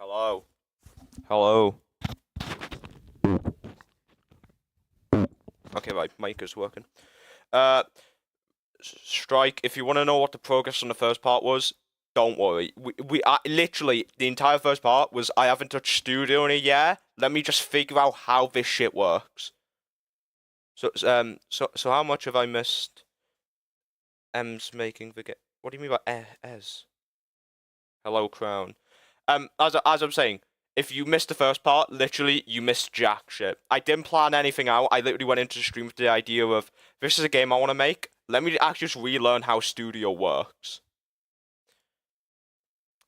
Hello. Hello. Okay, right, mic is working. Uh, Strike, if you want to know what the progress on the first part was, don't worry. Literally, the entire first part was I haven't touched Studio in a year. Let me just figure out how this shit works. So how much have I missed? M's making the game. What do you mean by Ez? Hello, Crown. As I'm saying, if you missed the first part, literally you missed jack shit. I didn't plan anything out. I literally went into the stream with the idea of this is a game I want to make. Let me actually just relearn how Studio works.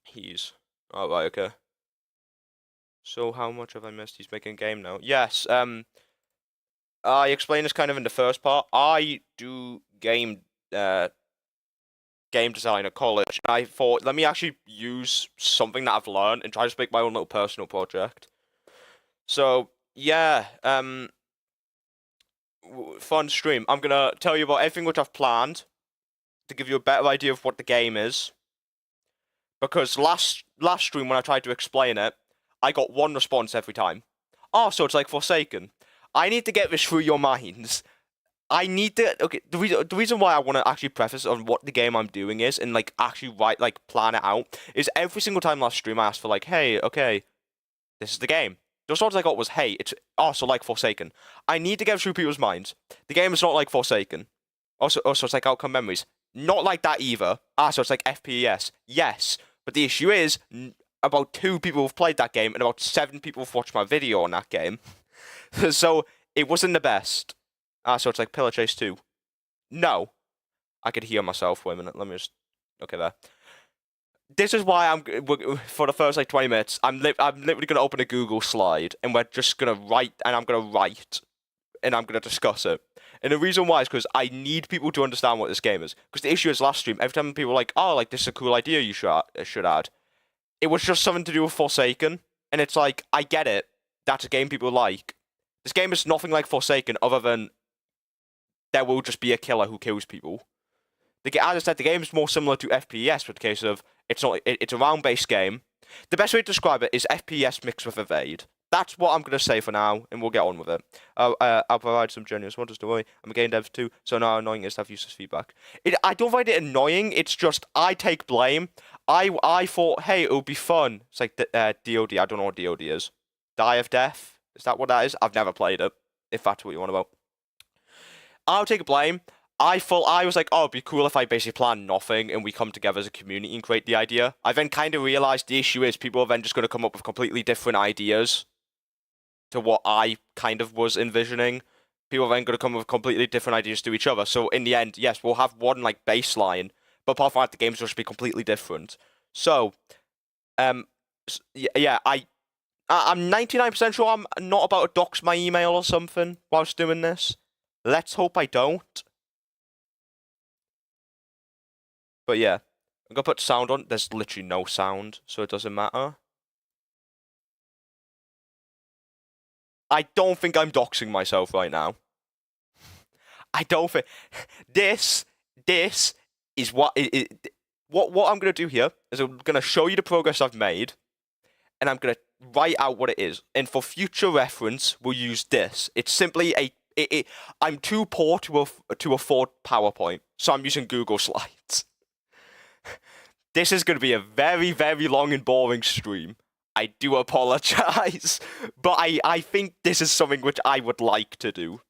He's all right, okay. So how much have I missed? He's making a game now. Yes. I explained this kind of in the first part. I do game design at college. And I thought, let me actually use something that I've learned and try to make my own little personal project. So yeah, fun stream. I'm gonna tell you about everything which I've planned to give you a better idea of what the game is. Because last stream when I tried to explain it, I got one response every time. Oh, so it's like Forsaken. I need to get this through your minds. I need to. Okay, the reason why I want to actually preface on what the game I'm doing is and like actually plan it out is every single time last stream I asked for like, hey, okay, this is the game. The response I got was, hey, it's also like Forsaken. I need to get through people's minds. The game is not like Forsaken. Also, it's like Outcome Memories. Not like that either. So it's like FPS. Yes, but the issue is about 2 people have played that game and about 7 people have watched my video on that game. So it wasn't the best. So it's like Pillar Chase 2. No. I could hear myself. Wait a minute. Let me just. Okay, there. This is why for the first like 20 minutes, I'm literally gonna open a Google slide and we're just gonna write and I'm gonna discuss it. And the reason why is because I need people to understand what this game is. Because the issue is last stream, every time people were like, oh, like this is a cool idea you should add. It was just something to do with Forsaken, and it's like I get it. That's a game people like. This game is nothing like Forsaken other than there will just be a killer who kills people. As I said, the game is more similar to FPS with the case of it's a round-based game. The best way to describe it is FPS mixed with Evade. That's what I'm going to say for now, and we'll get on with it. I'll provide some genuine wonders to worry. I'm a game dev too, so now annoying is to have useless feedback. I don't find it annoying, it's just I take blame. I thought, hey, it would be fun. It's like DOD, I don't know what DOD is. Die of Death? Is that what that is? I've never played it, if that's what you want about. I'll take blame. I was like, oh, it'd be cool if I basically plan nothing and we come together as a community and create the idea. I then kind of realized the issue is people are then just going to come up with completely different ideas to what I kind of was envisioning. People are then going to come up with completely different ideas to each other. So in the end, yes, we'll have one like baseline, but apart from that, the games will just be completely different. So, yeah, I'm 99% sure I'm not about to dox my email or something whilst doing this. Let's hope I don't. But yeah, I'm gonna put sound on. There's literally no sound, so it doesn't matter. I don't think I'm doxing myself right now. I don't think this is what I'm gonna do here is I'm gonna show you the progress I've made, and I'm gonna write out what it is. And for future reference, we'll use this. It's simply I'm too poor to afford PowerPoint, so I'm using Google Slides. This is going to be a very, very long and boring stream. I do apologize, but I think this is something which I would like to do.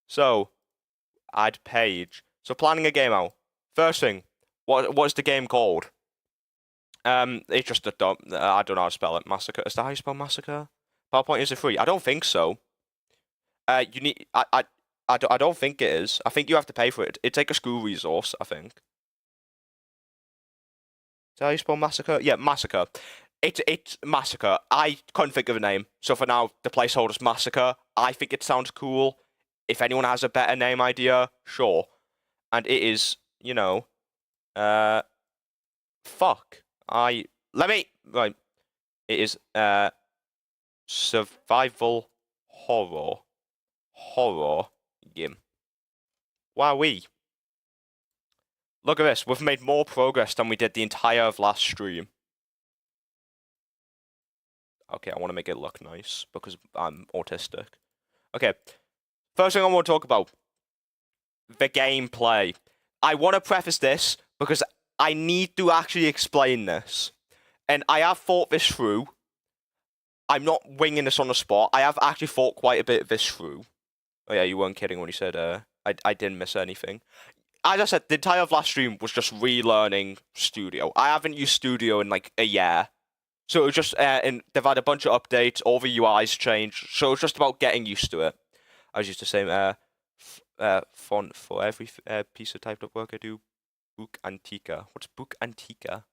So, add page. So, planning a game out. First thing, what's the game called? It's just a dumb. I don't know how to spell it. Massacre. Is that how you spell massacre? PowerPoint is it free? I don't think so. You need. I don't think it is. I think you have to pay for it. It's like a school resource, I think. Is that how you spell massacre? Yeah, massacre. It's massacre. I couldn't think of a name, so for now the placeholder's massacre. I think it sounds cool. If anyone has a better name idea, sure. And it is, fuck. Right. It is survival horror game. Wowee. Look at this. We've made more progress than we did the entire of last stream. Okay, I want to make it look nice because I'm autistic. Okay, first thing I want to talk about, the gameplay. I want to preface this because I need to actually explain this. And I have thought this through. I'm not winging this on the spot. I have actually thought quite a bit of this through. Oh yeah, you weren't kidding when you said I didn't miss anything. As I said, the entire of last stream was just relearning Studio. I haven't used Studio in like a year. So it was just, and they've had a bunch of updates, all the UI's changed, so it's just about getting used to it. I was used to saying, font for every piece of typed up work I do, Book Antica. What's Book Antica?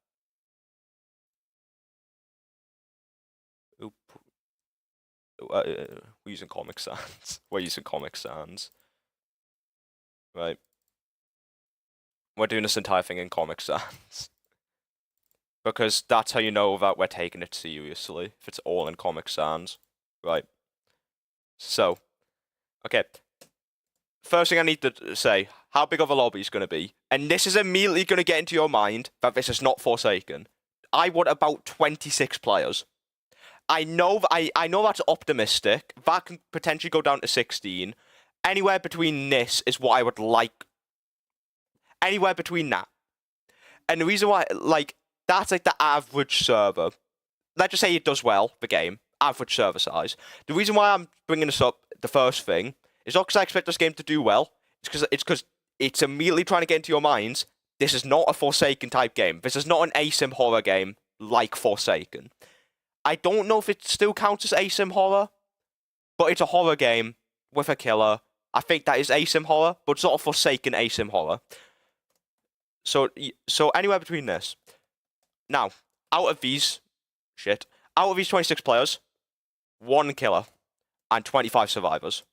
We're using Comic Sans. We're using Comic Sans. Right. We're doing this entire thing in Comic Sans. Because that's how you know that we're taking it seriously, if it's all in Comic Sans. Right. So, okay. First thing I need to say, how big of a lobby is going to be? And this is immediately going to get into your mind that this is not Forsaken. I want about 26 players. I know that's optimistic. That can potentially go down to 16. Anywhere between this is what I would like. Anywhere between that. And the reason why, like, that's like the average server. Let's just say it does well, the game. Average server size. The reason why I'm bringing this up, the first thing, is not because I expect this game to do well. It's because it's immediately trying to get into your minds. This is not a Forsaken type game. This is not an asim horror game like Forsaken. I don't know if it still counts as asim horror, but it's a horror game with a killer. I think that is asim horror, but it's not a Forsaken asim horror. So anywhere between this. Now, out of these 26 players, 1 killer and 25 survivors.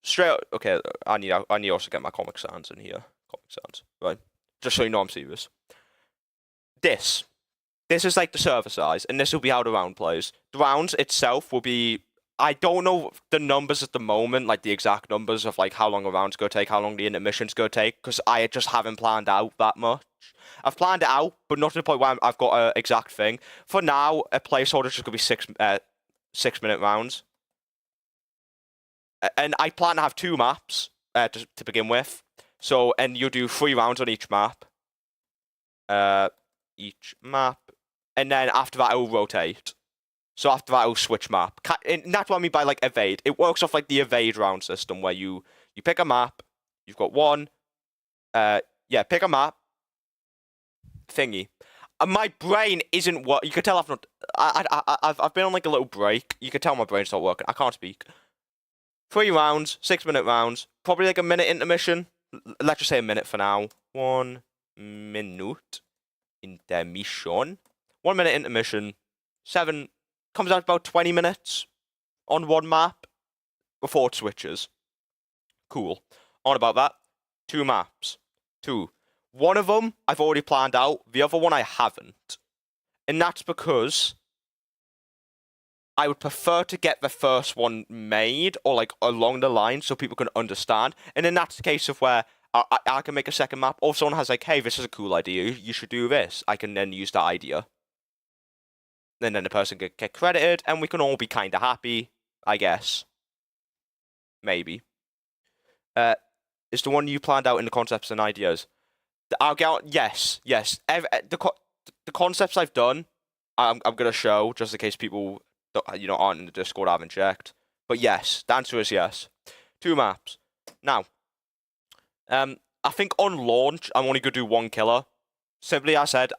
Straight up, okay, I need to also get my Comic Sans in here. Comic Sans, right? Just so you know I'm serious. This is like the server size, and this will be how the round plays. The rounds itself will be, I don't know the numbers at the moment, like the exact numbers of like how long a round's going to take, how long the intermission's going to take, because I just haven't planned out that much. I've planned it out, but not to the point where I've got an exact thing. For now, a placeholder is just going to be 6-minute rounds. And I plan to have 2 maps to begin with. So, and you'll do 3 rounds on each map. And then after that, it'll rotate. So after that, it'll switch map. And that's what I mean by like evade. It works off like the evade round system where you pick a map. You've got one. Pick a map. Thingy. My brain isn't what you can tell. I've been on like a little break. You can tell my brain's not working. I can't speak. 3 rounds, 6-minute rounds, probably like a minute intermission. Let's just say a minute for now. 1 minute intermission. 1 minute intermission. 7 comes out about 20 minutes on one map before it switches. Cool. On about that. 2 maps. 2. One of them I've already planned out. The other one I haven't. And that's because I would prefer to get the first one made or like along the line so people can understand. And then that's the case of where I can make a second map, or if someone has like, hey, this is a cool idea, you should do this. I can then use that idea. And then the person can get credited, and we can all be kind of happy, I guess. Maybe. Is the one you planned out in the concepts and ideas? I'll get out, yes. The concepts I've done, I'm gonna show just in case people aren't in the Discord, I haven't checked. But yes, the answer is yes. 2 maps. Now, I think on launch, I'm only gonna do 1 killer. Simply, I said,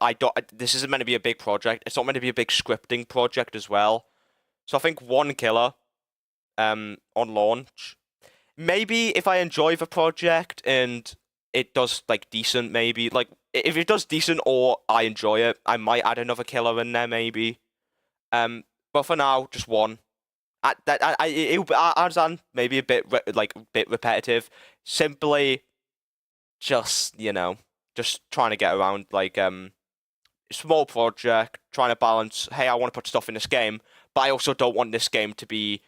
this isn't meant to be a big project. It's not meant to be a big scripting project as well. So I think 1 killer, on launch. Maybe if I enjoy the project and it does like decent, maybe like if it does decent or I enjoy it, I might add another killer in there, maybe. But for now, just 1. It'll be maybe a bit repetitive. Simply, just trying to get around like small project, trying to balance. Hey, I want to put stuff in this game, but I also don't want this game to be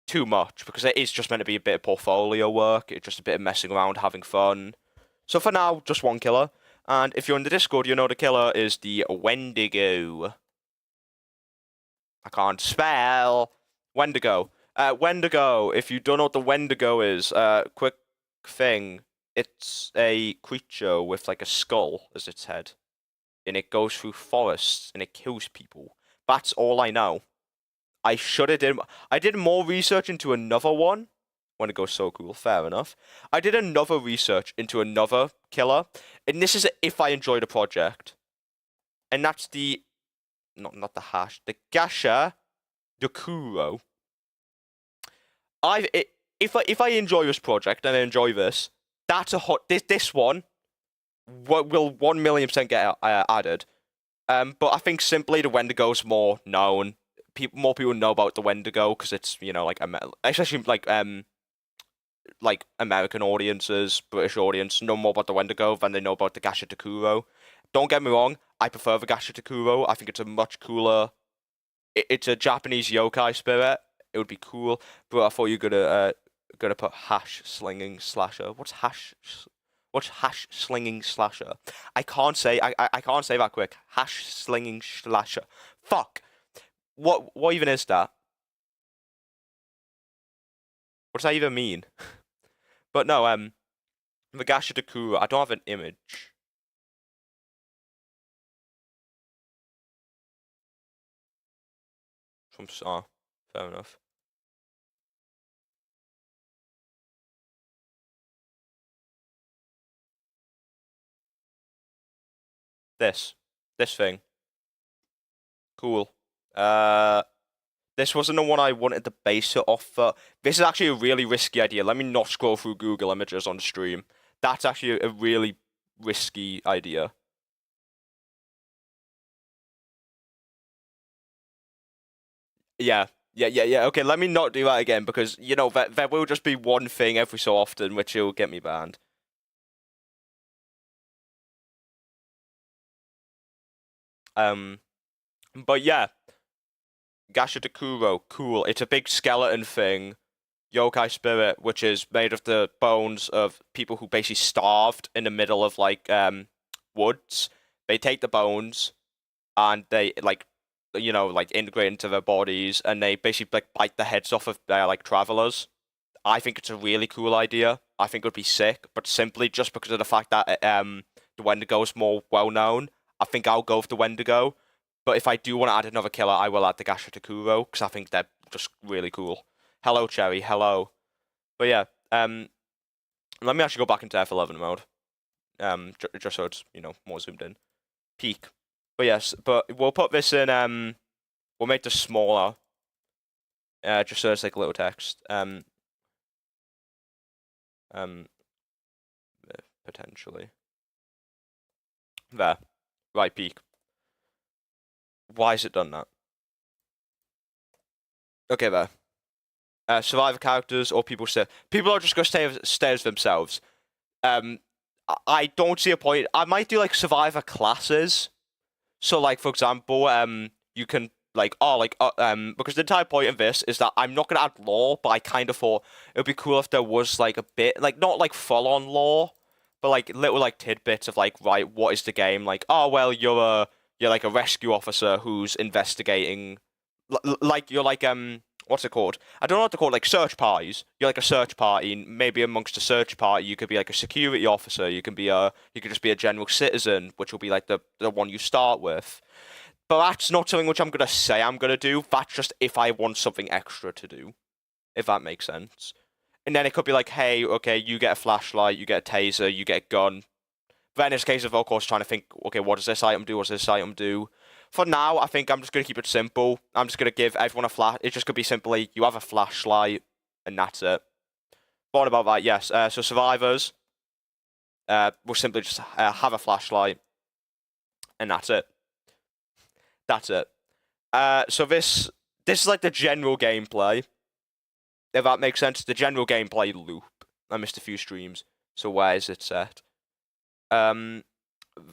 too much because it is just meant to be a bit of portfolio work. It's just a bit of messing around, having fun. So for now, just 1 killer. And if you're in the Discord, you know the killer is the Wendigo. I can't spell. Wendigo. Wendigo. If you don't know what the Wendigo is, quick thing. It's a creature with like a skull as its head, and it goes through forests and it kills people. That's all I know. I should have did. I did more research into another one. Wendigo's so cool. Fair enough. I did another research into another killer, and this is if I enjoy the project, and that's the not the hash, the Gasha Dokuro. If I enjoy this project and I enjoy this, that's a hot. This one will 1,000,000% get added. But I think simply the Wendigo's more known. More people know about the Wendigo because it's like especially like American audiences, British audience know more about the Wendigo than they know about the Gasha Takuro. Don't get me wrong, I prefer the Gasha Takuro. I think it's a much cooler. It's a Japanese yokai spirit. It would be cool, but I thought you were gonna put hash slinging slasher. What's hash slinging slasher? I can't say that quick. Hash slinging slasher. Fuck. What even is that? What does that even mean? But no, the Gasha Takuro, I don't have an image. From fair enough. This thing. Cool. This wasn't the one I wanted to base it off of. This is actually a really risky idea. Let me not scroll through Google Images on stream. That's actually a really risky idea. Yeah. Okay, let me not do that again because, there will just be one thing every so often which will get me banned. But yeah. Gasha Takuro, cool. It's a big skeleton thing. Yokai spirit, which is made of the bones of people who basically starved in the middle of woods. They take the bones and they integrate into their bodies, and they basically bite the heads off of their travelers. I think it's a really cool idea. I think it would be sick, but simply just because of the fact that the Wendigo is more well known, I think I'll go with the Wendigo. But if I do want to add another killer, I will add the Gasha Takuro because I think they're just really cool. Hello, Cherry. Hello. But yeah, let me actually go back into F11 mode. Just so it's more zoomed in. Peak. But yes, but we'll put this in. We'll make this smaller. Just so it's like little text. Potentially. There. Right, peak. Why has it done that? Okay, there. Survivor characters or people are just gonna stay as themselves. I don't see a point. I might do survivor classes. So for example, you can because the entire point of this is that I'm not gonna add lore, but I kind of thought it would be cool if there was a bit not full on lore, but little tidbits of right, what is the game oh well, you're a rescue officer who's investigating you're what's it called? I don't know what to call it, search parties. You're a search party, and maybe amongst a search party you could be a security officer, you could just be a general citizen, which will be the one you start with. But that's not something which I'm gonna say I'm gonna do. That's just if I want something extra to do. If that makes sense. And then it could be hey, okay, you get a flashlight, you get a taser, you get a gun. But then it's a case of course trying to think, okay, what does this item do? What does this item do? For now, I think I'm just going to keep it simple. I'm just going to give everyone a flash. It's just going to be simply, you have a flashlight, and that's it. But what about that? Yes. So survivors will simply just have a flashlight, and that's it. That's it. So this is the general gameplay. If that makes sense, the general gameplay loop. I missed a few streams, so where is it set?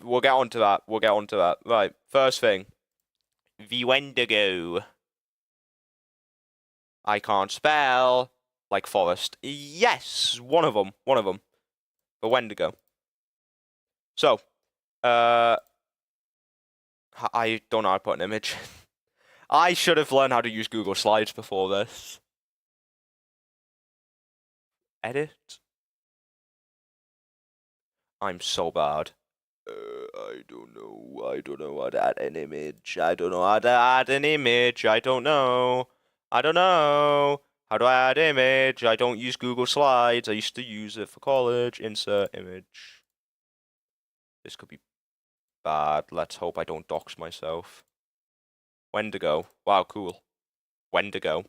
We'll get onto that. Right, first thing. The Wendigo. I can't spell. Like forest. Yes, one of them. The Wendigo. So, Uh, I don't know how to put an image. I should have learned how to use Google Slides before this. Edit? I'm so bad. I don't know. I don't know how to add an image. I don't know how to add an image. I don't know. I don't know. How do I add image? I don't use Google Slides. I used to use it for college. Insert image. This could be bad. Let's hope I don't dox myself. Wendigo. Wow, cool. Wendigo.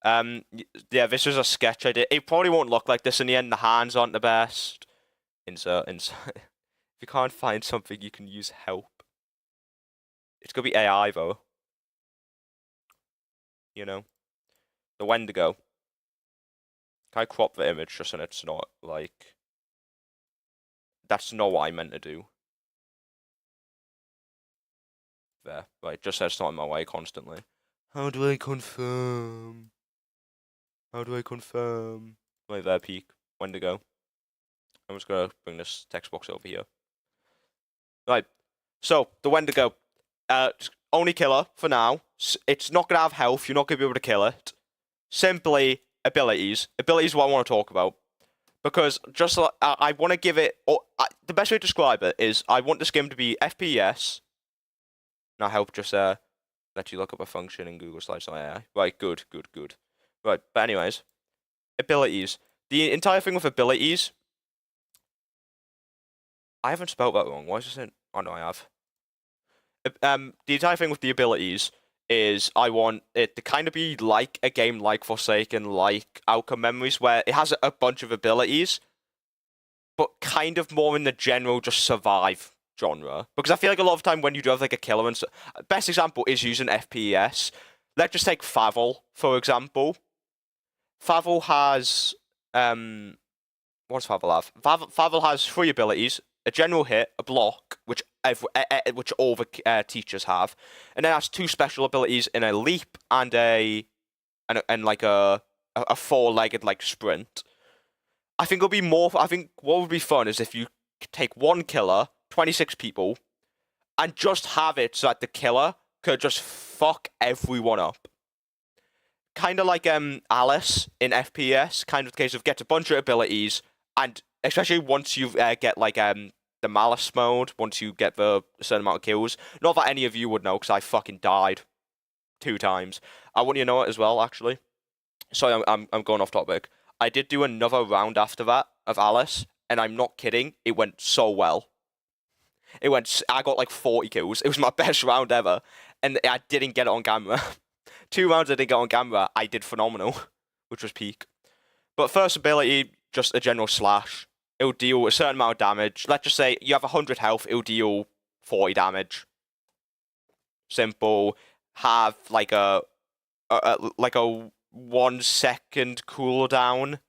Yeah, this is a sketch I did. It probably won't look like this in the end. The hands aren't the best. Insert. If you can't find something, you can use help. It's gonna be AI though. You know, the Wendigo. Can I crop the image just so it's not like? That's not what I meant to do. There, right? Just says it's not in my way constantly. How do I confirm? How do I confirm? Right there, peak Wendigo. I'm just gonna bring this text box over here. Right. So the Wendigo, only killer for now. It's not gonna have health. You're not gonna be able to kill it. Simply abilities. Abilities is what I want to talk about. Because just like, I want to give it. The best way to describe it is I want this game to be FPS. Now help just let you look up a function in Google Slides AI. Right, good. Right, but anyways, abilities. The entire thing with abilities. I haven't spelled that wrong. Why is this in? Oh no, I have. The entire thing with the abilities is I want it to kind of be like a game like Forsaken, like Outcome Memories, where it has a bunch of abilities, but kind of more in the general just survive genre. Because I feel like a lot of time when you do have like a killer, and best example is using FPS. Let's just take Favel for example. Favel has what does Favel have? Favel has 3 abilities: a general hit, a block, which all the teachers have, and then has 2 special abilities in a leap and like a 4-legged like sprint. I think it'll be more. I think what would be fun is if you take one killer, 26 people, and just have it so that the killer could just fuck everyone up. Kind of like Alice in FPS, kind of the case of gets a bunch of abilities, and especially once you get like the Malice mode, once you get the certain amount of kills. Not that any of you would know, because I fucking died 2 times. I want you to know it as well, actually. Sorry, I'm going off topic. I did do another round after that of Alice, and I'm not kidding. It went so well. I got like 40 kills. It was my best round ever, and I didn't get it on camera. 2 rounds I didn't get on camera. I did phenomenal, which was peak. But first ability, just a general slash. It'll deal a certain amount of damage. Let's just say you have 100 health. It'll deal 40 damage. Simple. Have like a 1 second cooldown.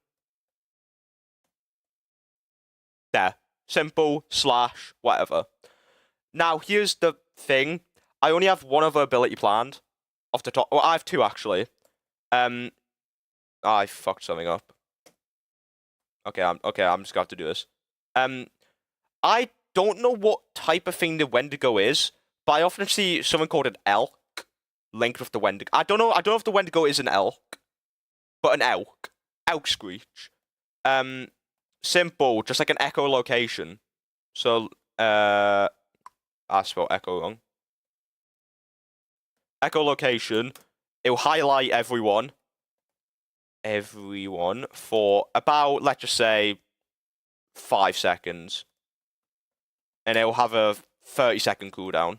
There. Simple, slash, whatever. Now, here's the thing. I only have 1 other ability planned. Off the top. Well, I have 2, actually. I fucked something up. Okay, I'm just gonna have to do this. I don't know what type of thing the Wendigo is, but I often see something called an elk linked with the Wendigo. I don't know if the Wendigo is an elk, but an elk. Elk screech. Simple, just like an echolocation. So, I spelled echo wrong. Echolocation. It'll highlight everyone for about, let's just say, 5 seconds. And it'll have a 30-second cooldown.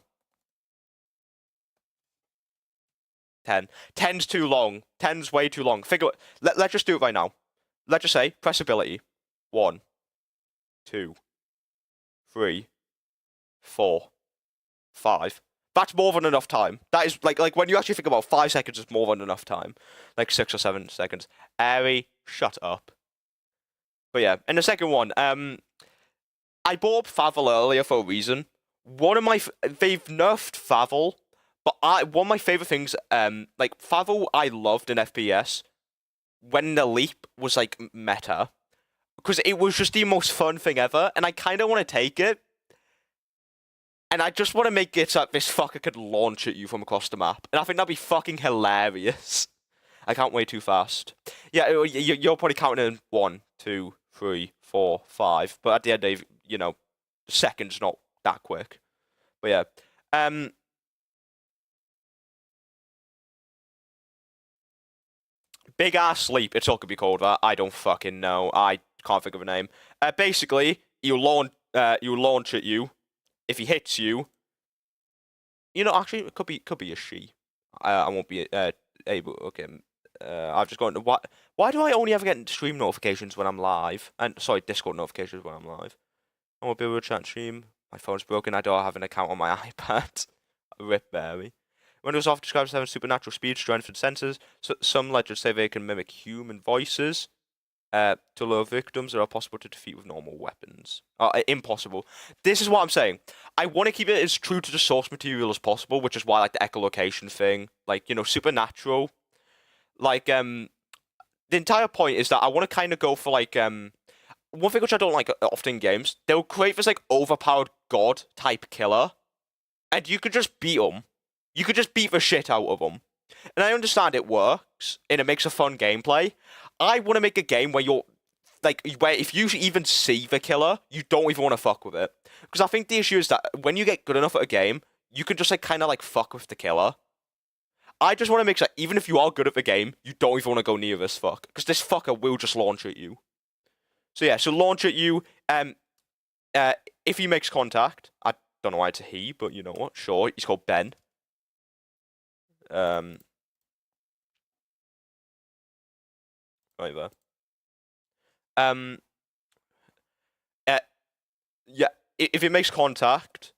10. 10's too long. 10's way too long. Let's just do it right now. Let's just say, press ability. 1, 2, 3, 4, 5. That's more than enough time. That is like when you actually think about 5 seconds is more than enough time. Like 6 or 7 seconds. Airy, shut up. But yeah, and the second one, I bought Favel earlier for a reason. They've nerfed Favel, but one of my favorite things, like Favel, I loved in FPS when the leap was like meta, because it was just the most fun thing ever, and I kind of want to take it. And I just want to make it so that this fucker could launch at you from across the map. And I think that'd be fucking hilarious. I can't wait too fast. Yeah, you're probably counting in 1, 2, 3, 4, 5. But at the end of, seconds not that quick. But yeah. Big ass sleep. It's all could be called that. I don't fucking know. I can't think of a name. Basically, you launch at you. If he hits you, actually, it could be a she. I won't be able. Okay, I've just gone. Why do I only ever get stream notifications when I'm live? And sorry, Discord notifications when I'm live. I won't be able to chat stream. My phone's broken. I don't have an account on my iPad. Rip Berry. Windows often describes having supernatural speed, strength, and sensors. So some legends say they can mimic human voices. To lure victims that are possible to defeat with normal weapons. Impossible. This is what I'm saying. I want to keep it as true to the source material as possible, which is why I like the echolocation thing. Like, supernatural. Like, the entire point is that I want to kind of go for, like, one thing which I don't like often in games, they'll create this, like, overpowered god-type killer, and you could just beat them. You could just beat the shit out of them. And I understand it works, and it makes a fun gameplay. I want to make a game where you're, like, where if you even see the killer, you don't even want to fuck with it. Because I think the issue is that when you get good enough at a game, you can just, like, kind of, like, fuck with the killer. I just want to make sure, even if you are good at the game, you don't even want to go near this fuck. Because this fucker will just launch at you. So yeah, so launch at you. If he makes contact, I don't know why it's a he, but you know what? Sure, he's called Ben. Right there. Yeah, if it makes contact,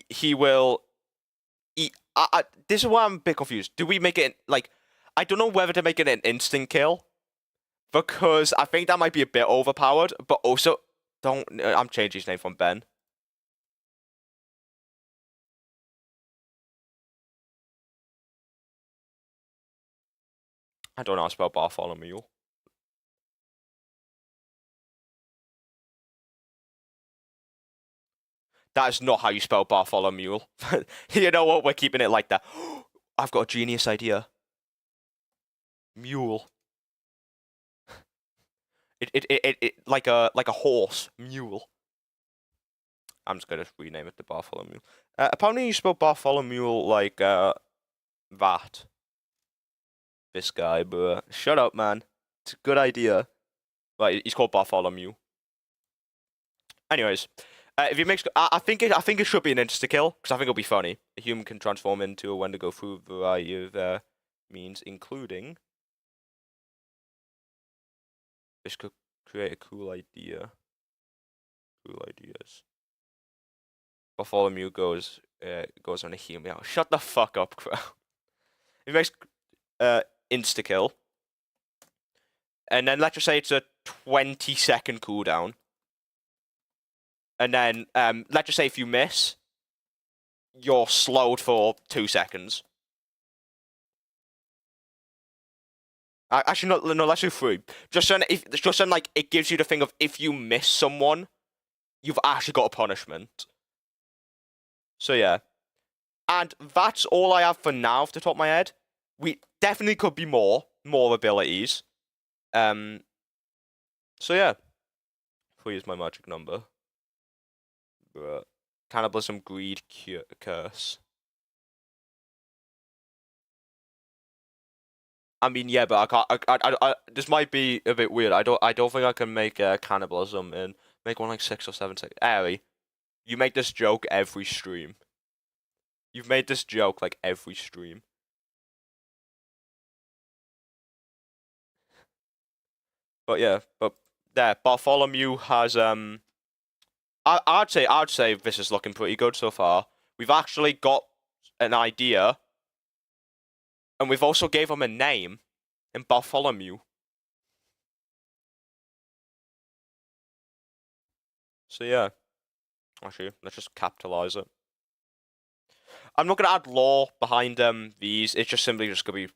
he will. This is why I'm a bit confused. Do we make it like? I don't know whether to make it an instant kill, because I think that might be a bit overpowered. But also, don't. I'm changing his name from Ben. I don't know how to spell Bartholomew. That is not how you spell Bartholomew. You know what? We're keeping it like that. I've got a genius idea. Mule. It like a horse. Mule. I'm just gonna rename it to Bartholomew. Apparently you spell Bartholomew like that. This guy, but shut up, man. It's a good idea. Right, he's called Bartholomew. Anyways, if he makes, I think it should be an insta kill because I think it'll be funny. A human can transform into a Wendigo through a variety of means, including. This could create a cool idea. Cool ideas. Bartholomew goes on a human. Oh, shut the fuck up, crowd. He makes insta kill, and then let's just say it's a 20-second cooldown. And then, let's just say if you miss, you're slowed for 2 seconds. Actually, no, let's do 3. Just so like it gives you the thing of if you miss someone, you've actually got a punishment. So yeah, and that's all I have for now off the top of my head. We definitely could be more abilities. So yeah, 3 is my magic number. Cannibalism, greed, curse. I mean, yeah, but I can't. This might be a bit weird. I don't think I can make cannibalism and make one like 6 or 7 seconds. Harry, you make this joke every stream. You've made this joke like every stream. But yeah, Bartholomew has I'd say this is looking pretty good so far. We've actually got an idea, and we've also gave him a name in Bartholomew. So yeah, actually, let's just capitalize it. I'm not gonna add lore behind these. It's just simply just gonna be.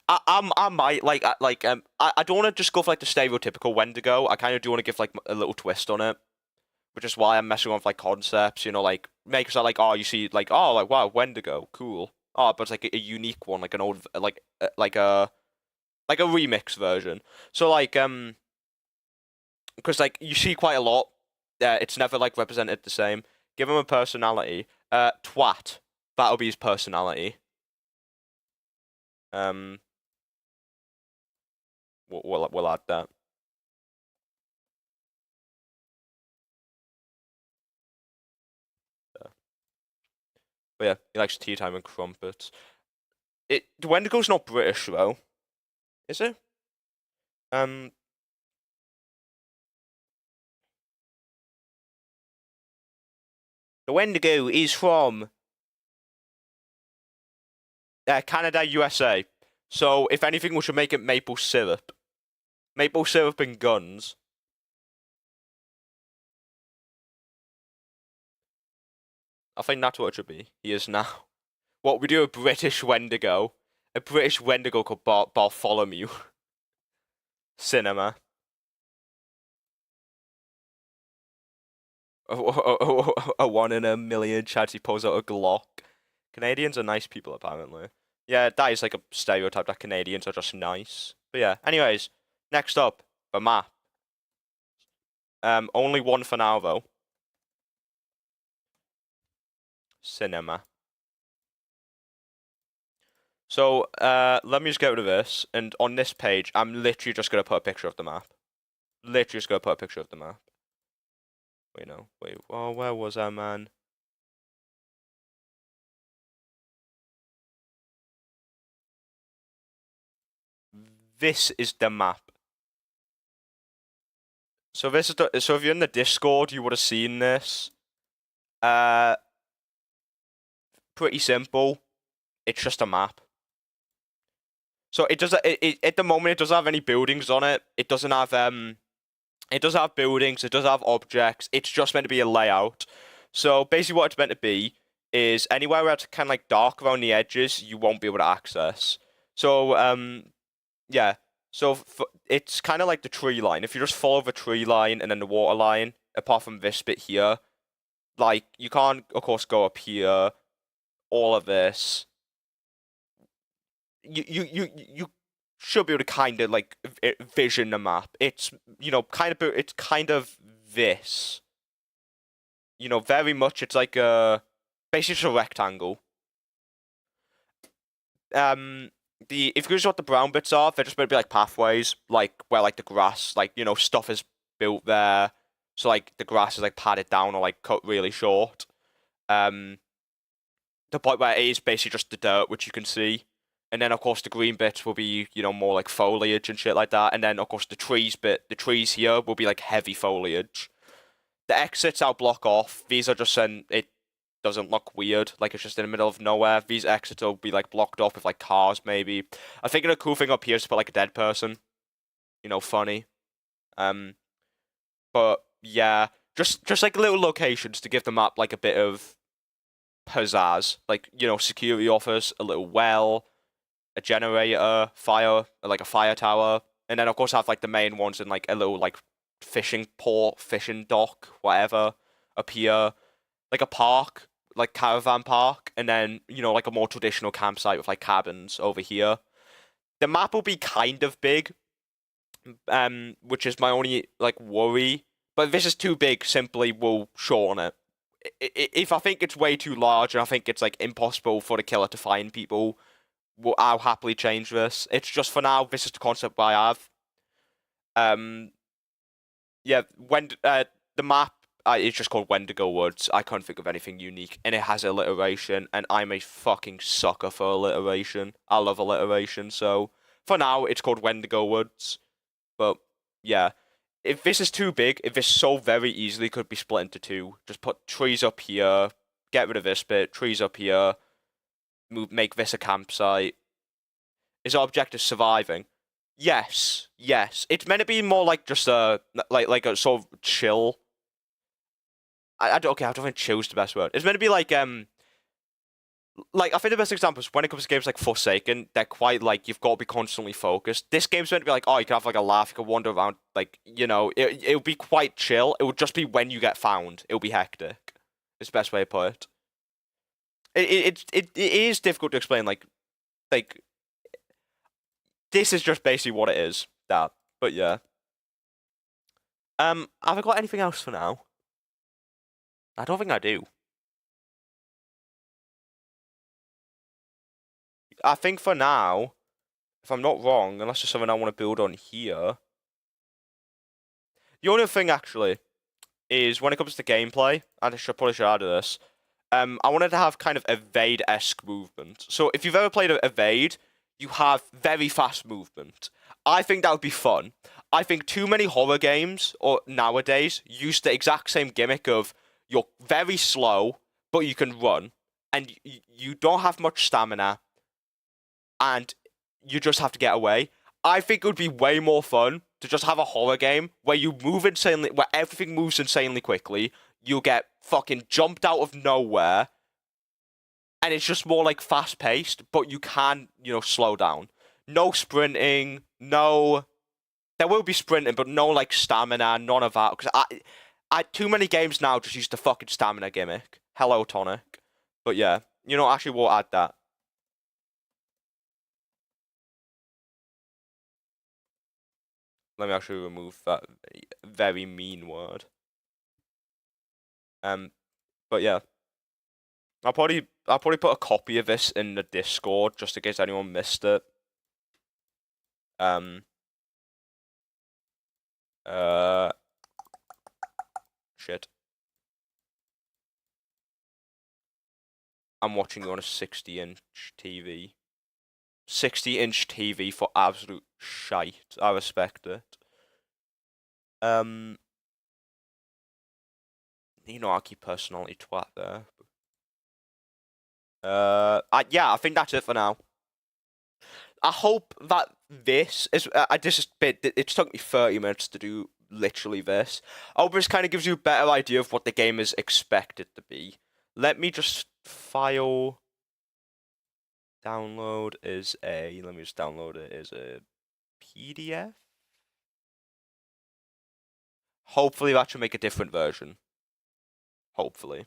I might I don't want to just go for like the stereotypical Wendigo. I kind of do want to give like a little twist on it. which is why I'm messing around with like concepts, like make it like, oh, you see like, oh, like wow, Wendigo, cool. Oh, but it's like a unique one, like an old like a remix version. So like because like you see quite a lot, it's never like represented the same. Give him a personality. Twat. That'll be his personality. Um, we'll add that. But yeah, he likes tea time and crumpets. Wendigo's not British though, is it? Um, the Wendigo is from Canada, USA. So if anything, we should make it maple syrup. Maple syrup and guns. I think that's what it should be. He is now. What we do a British Wendigo. A British Wendigo called Bartholomew. Cinema. A 1 in a million chance he pulls out a Glock. Canadians are nice people, apparently. Yeah, that is like a stereotype that Canadians are just nice. But yeah, anyways, next up, the map. Only one for now, though. Cinema. So, let me just get rid of this, and on this page, I'm literally just gonna put a picture of the map. Literally just gonna put a picture of the map. Wait, no. Wait, oh, where was I, man? This is the map. So this is so if you're in the Discord, you would have seen this. Pretty simple. It's just a map. So it does at the moment it doesn't have any buildings on it. It doesn't have it does have buildings, it does have objects. It's just meant to be a layout. So basically what it's meant to be is anywhere where it's kind of like dark around the edges, you won't be able to access. So yeah. So it's kind of like the tree line. If you just follow the tree line and then the water line, apart from this bit here, like you can't of course go up here, all of this. You should be able to kind of like vision the map. It's it's kind of this. Very much it's like a basically just a rectangle. If you just what the brown bits are, they're just meant to be like pathways, like where like the grass, like stuff is built there, so like the grass is like padded down or like cut really short. The point where it is basically just the dirt, which you can see. And then, of course, the green bits will be, more like foliage and shit like that. And then, of course, the trees here will be like heavy foliage. The exits I'll block off. These are just it doesn't look weird, like it's just in the middle of nowhere. These exits will be like blocked off with like cars, maybe. I'm thinking a cool thing up here is to put like a dead person. Funny. But yeah, just like little locations to give the map like a bit of pizzazz, like security office, a little well, a generator, fire, like a fire tower, and then of course have like the main ones in like a little like fishing port, fishing dock, whatever up here, like a park, like caravan park, and then like a more traditional campsite with like cabins over here. The map will be kind of big, which is my only like worry. But if this is too big, simply we'll shorten it. If I think it's way too large and I think it's like impossible for the killer to find people, I'll happily change this. It's just for now. This is the concept I have. Yeah. When the map is just called Wendigo Woods. I can't think of anything unique, and it has alliteration, and I'm a fucking sucker for alliteration. I love alliteration. So for now, it's called Wendigo Woods. But yeah. If this is too big, if this so very easily could be split into two, just put trees up here, get rid of this bit, trees up here, make this a campsite. Is our objective surviving? Yes, yes. It's meant to be more like just a like a sort of chill. I don't think chill's the best word. It's meant to be like Like, I think the best example is when it comes to games like Forsaken, they're quite like you've got to be constantly focused. This game's meant to be like, oh, you can have like a laugh, you can wander around, like, it'll be quite chill. It would just be when you get found, it'll be hectic. It's the best way to put it. It is difficult to explain. Like this is just basically what it is. That, but yeah. Have I got anything else for now? I don't think I do. I think for now, if I'm not wrong, unless there's something I want to build on here. The only thing actually is when it comes to gameplay, and I should probably should add this. I wanted to have kind of evade-esque movement. So if you've ever played Evade, you have very fast movement. I think that would be fun. I think too many horror games or nowadays use the exact same gimmick of you're very slow, but you can run, and you don't have much stamina, and you just have to get away. I think it would be way more fun to just have a horror game where you move insanely, where everything moves insanely quickly. You get fucking jumped out of nowhere, and it's just more like fast paced, but you can, slow down. No sprinting, no. There will be sprinting, but no like stamina, none of that. Because too many games now just use the fucking stamina gimmick. Hello, Tonic. But yeah, actually, we'll add that. Let me actually remove that very mean word. But yeah, I'll probably put a copy of this in the Discord just in case anyone missed it. Shit. I'm watching you on a 60-inch TV. 60-inch TV for absolute shite. I respect it. Anarchy personality twat there. Yeah, I think that's it for now. I hope that this is. It took me 30 minutes to do literally this. I hope this kind of gives you a better idea of what the game is expected to be. Let me just file. Download is a. Let me just download it as a PDF. Hopefully that should make a different version. Hopefully.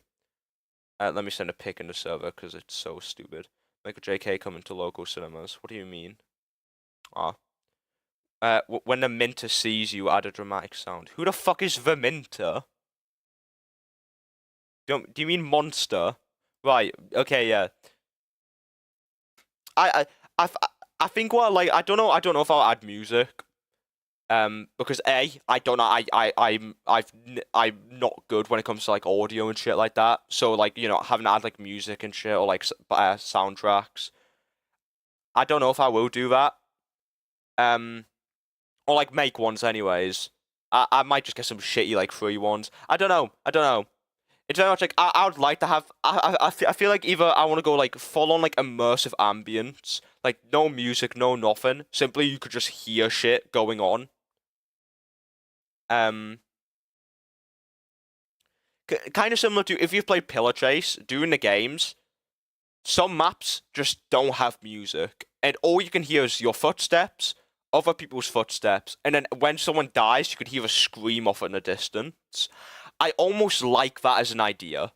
Let me send a pic in the server because it's so stupid. Make a JK come into local cinemas. What do you mean? When the Minter sees you, add a dramatic sound. Who the fuck is the Minter? Do you mean monster? Right. Okay. Yeah. I I I think I don't know if I'll add music. Because I don't know, I'm not good when it comes to like audio and shit like that. So like having to add like music and shit or like soundtracks. I don't know if I will do that. Or like make ones anyways. I might just get some shitty like free ones. I don't know. It's very much like I would like to have. I feel like either I want to go like full on like immersive ambience, like no music, no nothing. Simply you could just hear shit going on. Kind of similar to if you've played Pillar Chase during the games. Some maps just don't have music, and all you can hear is your footsteps, other people's footsteps, and then when someone dies, you could hear a scream off in the distance. I almost like that as an idea,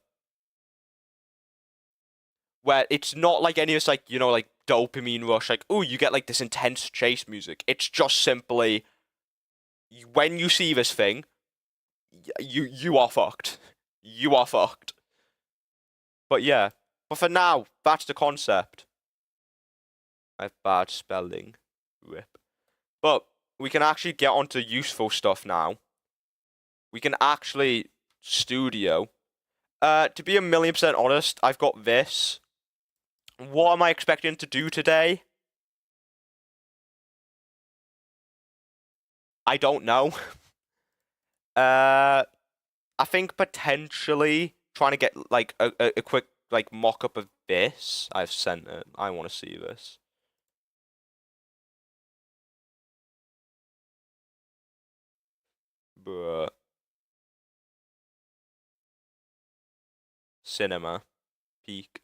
where it's not like any of this like like dopamine rush, like oh you get like this intense chase music. It's just simply when you see this thing, you are fucked. You are fucked. But yeah. But for now, that's the concept. I have bad spelling. Rip. But we can actually get onto useful stuff now. We can actually studio. To be 1,000,000% honest, I've got this. What am I expecting to do today? I don't know. I think potentially trying to get like a quick like mock-up of this. I've sent it. I want to see this. Bruh. Cinema. Peak.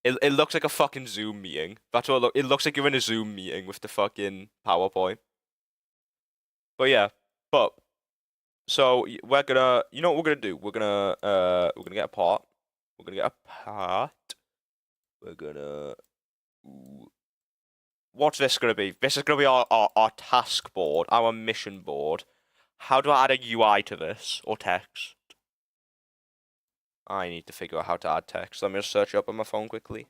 It looks like a fucking Zoom meeting. That's what it looks like you're in a Zoom meeting with the fucking PowerPoint. But yeah, but so we're gonna, you know what we're gonna do? We're gonna get a pot. We're gonna get a pot. We're gonna. What's this gonna be? This is gonna be our task board, our mission board. How do I add a UI to this or text? I need to figure out how to add text. Let me just search it up on my phone quickly.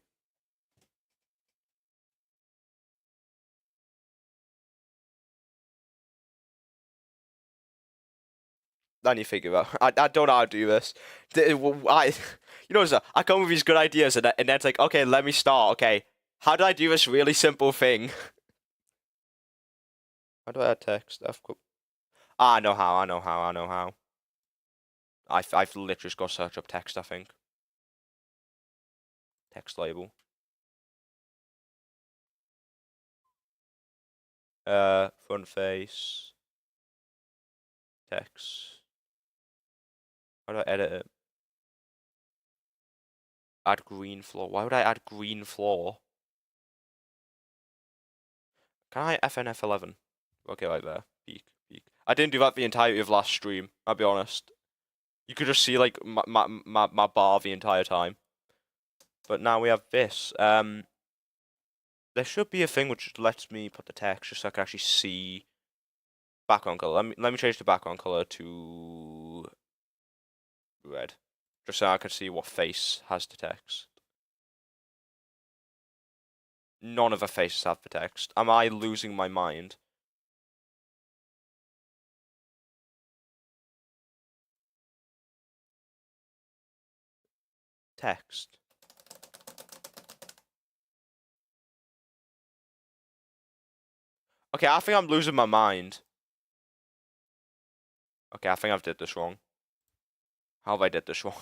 I need to figure out. I don't know how to do this. You know, I come with these good ideas, and then it's like, okay, let me start. Okay, how do I do this really simple thing? How do I add text? I know how. I know how. I know how. I've literally just got to search up text. I think text label. Front face. Text. How do I edit it? Add green floor. Why would I add green floor? Can I FNF11? Okay, right there. Peak. I didn't do that the entirety of last stream. I'll be honest. You could just see like my bar the entire time. But now we have this. There should be a thing which lets me put the text just so I can actually see background color. Let me change the background color to red, just so I can see what face has the text. None of the faces have the text. Am I losing my mind? Text. Okay, I think I'm losing my mind. Okay, I think I've did this wrong. How have I did this wrong?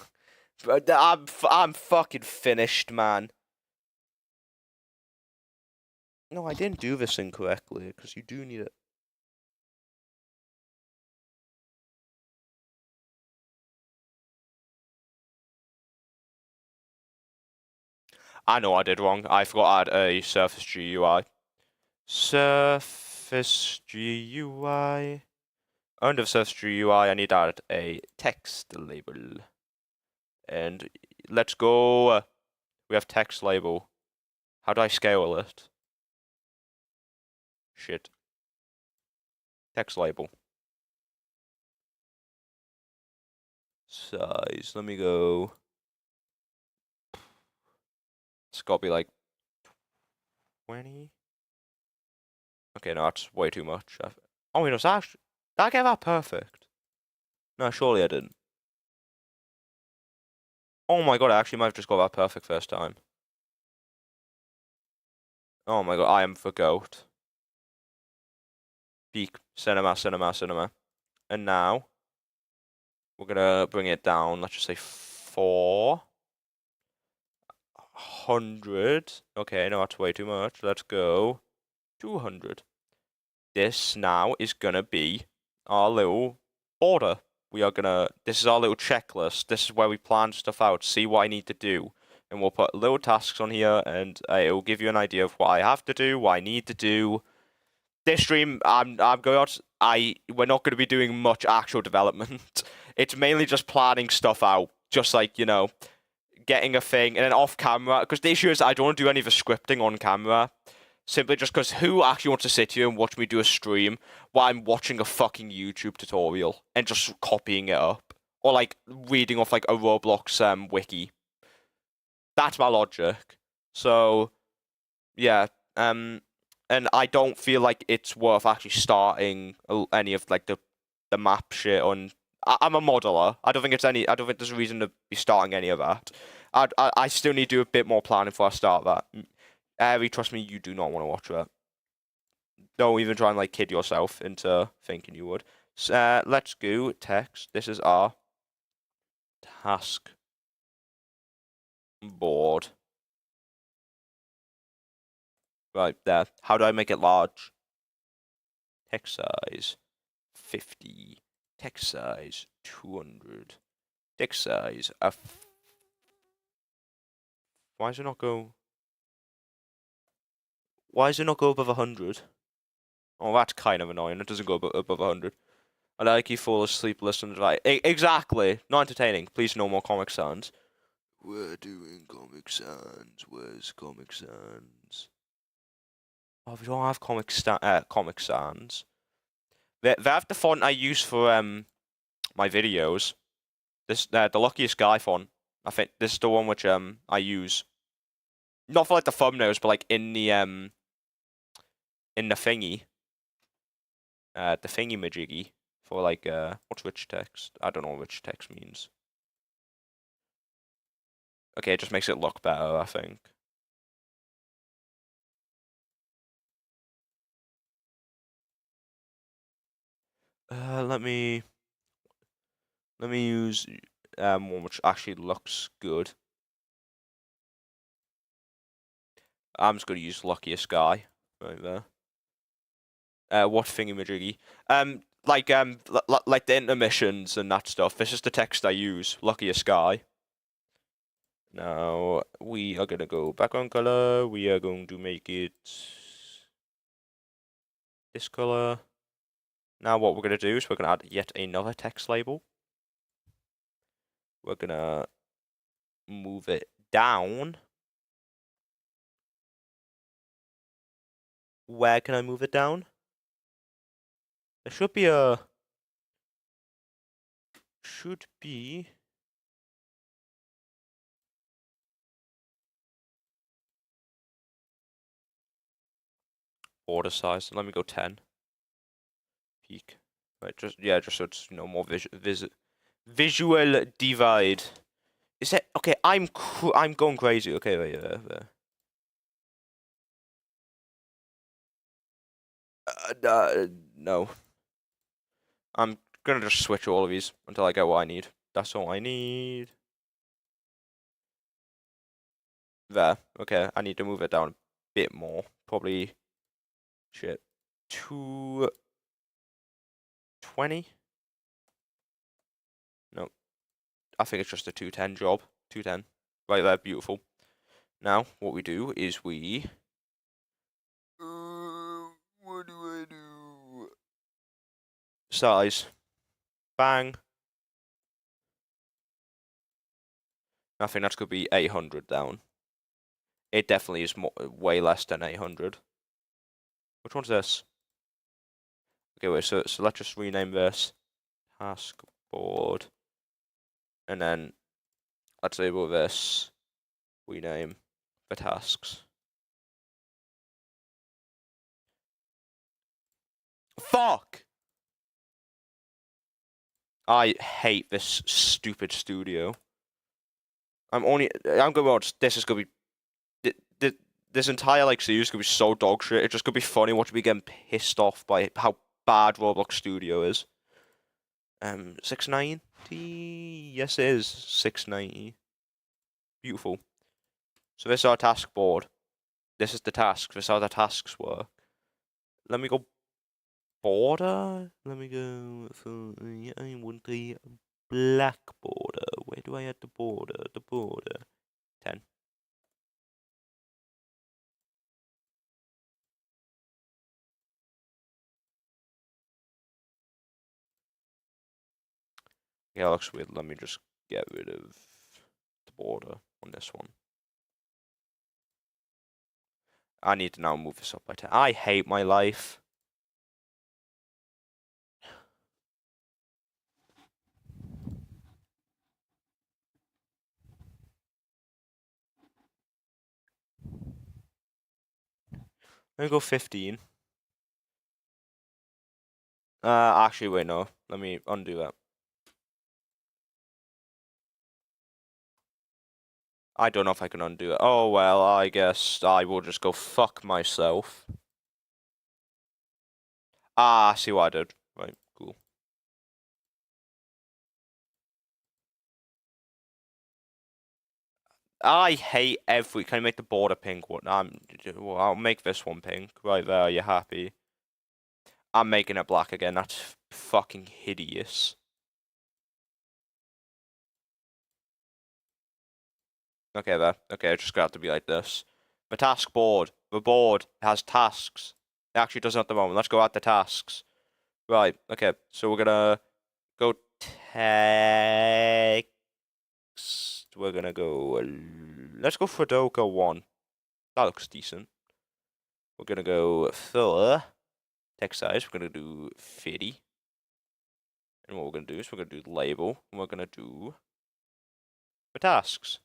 I'm fucking finished, man. No, I didn't do this incorrectly, because you do need it. I know I did wrong. I forgot to add a Surface GUI. Surface GUI. Under Surface GUI, I need to add a text label. And let's go. We have text label. How do I scale it? Shit. Text label. Size. Let me go. It's got to be like 20. Okay, no, that's way too much. Oh, wait, no, did I get that perfect? No, surely I didn't. Oh my god, I actually might have just got that perfect first time. Oh my god, I am the goat. Peak. Cinema. And now, we're gonna bring it down, let's just say 400. Okay, no, that's way too much. Let's go 200. This now is gonna be our little border. This is our little checklist. This is where we plan stuff out, see what I need to do. And we'll put little tasks on here, and it will give you an idea of what I have to do, what I need to do. This stream, we're not going to be doing much actual development. It's mainly just planning stuff out, just like, you know, getting a thing, and then off camera, because the issue is I don't want to do any of the scripting on camera. Simply just because who actually wants to sit here and watch me do a stream while I'm watching a fucking YouTube tutorial and just copying it up? Or like reading off like a Roblox wiki. That's my logic. So yeah, and I don't feel like it's worth actually starting any of like the map shit on. I'm a modeler. I don't think there's a reason to be starting any of that. I still need to do a bit more planning before I start that. Ari, trust me, you do not want to watch that. Don't even try and like kid yourself into thinking you would. So, let's go text. This is our task board. Right there. How do I make it large? Text size 50. Text size 200. Text size Why does it not go? Why does it not go above 100? Oh, that's kind of annoying. It doesn't go above 100. I like you fall asleep listening to like exactly. Not entertaining. Please no more Comic Sans. We're doing Comic Sans. Where's Comic Sans? Oh, we don't have Comic Sans. They have the font I use for my videos. This the luckiest guy font. I think this is the one which I use. Not for like the thumbnails, but like in the thingy. The thingy majiggy for like what's rich text? I don't know what rich text means. Okay, it just makes it look better, I think. Let me use one which actually looks good. I'm just gonna use luckiest guy right there. What thingy-majiggy? Like the intermissions and that stuff. This is the text I use. Luckiest guy. Now we are gonna go background color. We are going to make it this color. Now what we're gonna do is we're gonna add yet another text label. We're gonna move it down. Where can I move it down? There should be border size. Let me go 10. Peak. Right, just so it's more visual divide. Is it okay? I'm going crazy. Okay, wait, no. I'm gonna just switch all of these until I get what I need. That's all I need. There. Okay, I need to move it down a bit more. Probably, shit, 220. No, I think it's just a 210 job. 210. Right there, beautiful. Now, what we do is we. What do I do? Size. Bang. I think that's going to be 800 down. It definitely is way less than 800. Which one's this? Okay, wait, so let's just rename this task board. And then let's label this rename the tasks. Fuck! I hate this stupid studio. I'm gonna watch. This is gonna be. This entire like series is gonna be so dog shit. It's just gonna be funny watching me getting pissed off by how bad Roblox Studio is. 690. Yes, it is 690. Beautiful. So this is our task board. This is the task. This is how the tasks work. Let me go border. Let me go for I want the black border. Where do I add the border? The border. 10. Yeah, that looks weird. Let me just get rid of the border on this one. I need to now move this up by 10. I hate my life. Let me go 15. Actually, wait, no. Let me undo that. I don't know if I can undo it. Oh, well, I guess I will just go fuck myself. Ah, I see what I did. Right, cool. I hate every. Can I make the border pink one? Well, I'll make this one pink. Right there, you happy? I'm making it black again. That's fucking hideous. Okay, there. Okay, it's just gonna have to be like this. The task board. The board has tasks. It actually doesn't at the moment. Let's go add the tasks. Right, okay. So we're gonna go text. We're gonna go. Let's go Fredoka 1. That looks decent. We're gonna go for text size. We're gonna do 50. And what we're gonna do is we're gonna do label. And we're gonna do the tasks.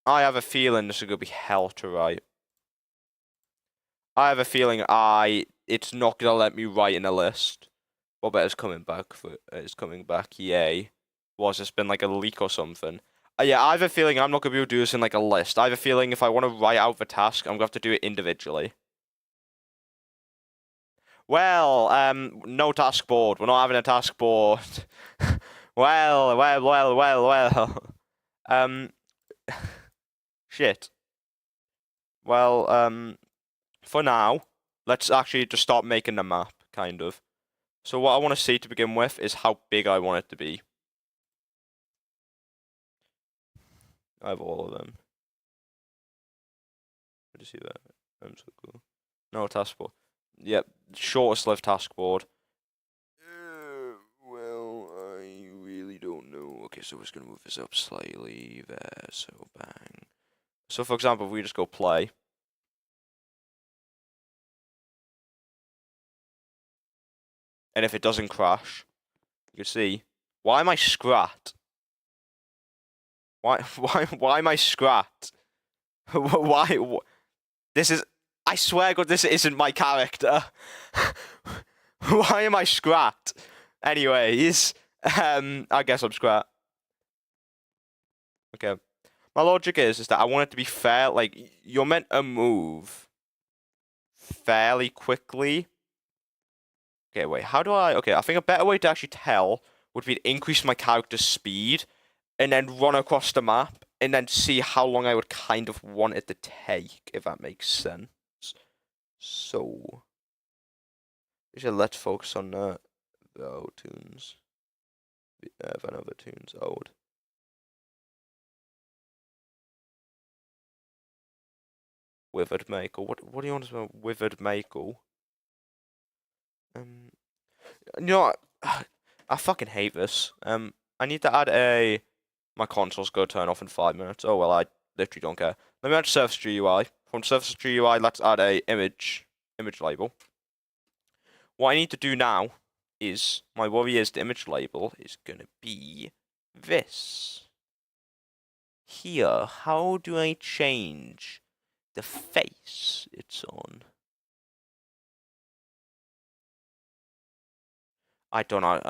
I have a feeling this is gonna be hell to write. I have a feeling it's not gonna let me write in a list. Bobbet is coming back yay. Was this been like a leak or something? Yeah, I have a feeling I'm not gonna be able to do this in like a list. I have a feeling if I want to write out the task, I'm gonna have to do it individually. Well, no task board. We're not having a task board. well. Shit. Well, for now, let's actually just start making the map, kind of. So what I want to see to begin with is how big I want it to be. I have all of them. Did you see that? I'm so cool. No taskboard. Yep, shortest lived taskboard. Well, I really don't know. Okay, so we're just gonna move this up slightly there. So bang. So for example, if we just go play. And if it doesn't crash, you can see. Why am I scrat? Why am I scrat? Why? This is. I swear God, this isn't my character. Why am I scrat? Anyways, I guess I'm scrat. Okay. My logic is that I want it to be fair. Like, you're meant to move fairly quickly. Okay, wait, how do I... Okay, I think a better way to actually tell would be to increase my character's speed and then run across the map and then see how long I would kind of want it to take, if that makes sense. So... let's focus on the old tunes. Another tunes old. Withered Makel. What do you want to say? Withered Makel? You know what? I fucking hate this. I need to add my console's gonna turn off in 5 minutes. Oh well, I literally don't care. Let me add Surface GUI. From Surface GUI, let's add a image label. What I need to do now is my worry is the image label is gonna be this. Here, how do I change the face it's on? I don't know.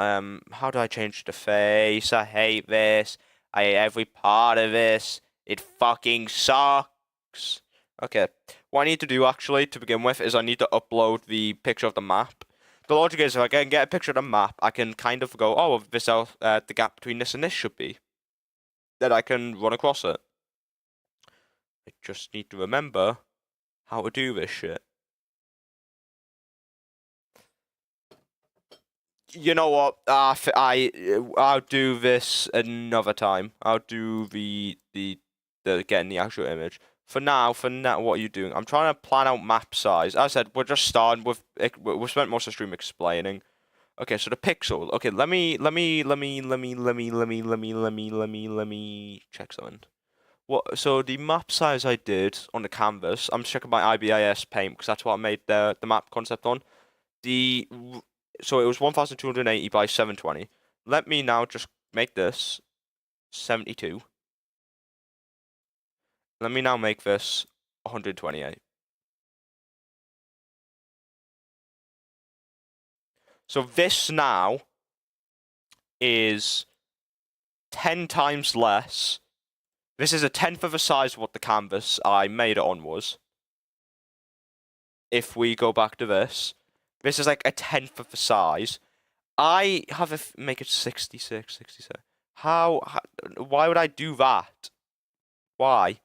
How do I change the face? I hate this. I hate every part of this. It fucking sucks. Okay. What I need to do actually to begin with is I need to upload the picture of the map. The logic is if I can get a picture of the map, I can kind of go, oh, this how the gap between this and this should be. Then I can run across it. I just need to remember how to do this shit. You know what? I'll do this another time. I'll do the getting the actual image. For now, what are you doing? I'm trying to plan out map size. As I said, we're just starting with. We've spent most of the stream explaining. Okay, so the pixel. Okay, let me check something. What? So the map size I did on the canvas. I'm checking my IBIS paint because that's what I made the map concept on. So it was 1280 by 720. Let me now just make this 72. Let me now make this 128. So this now is 10 times less. This is a tenth of the size of what the canvas I made it on was. If we go back to this is like a tenth of the size. I have make it 66, 67. Why would I do that? Why?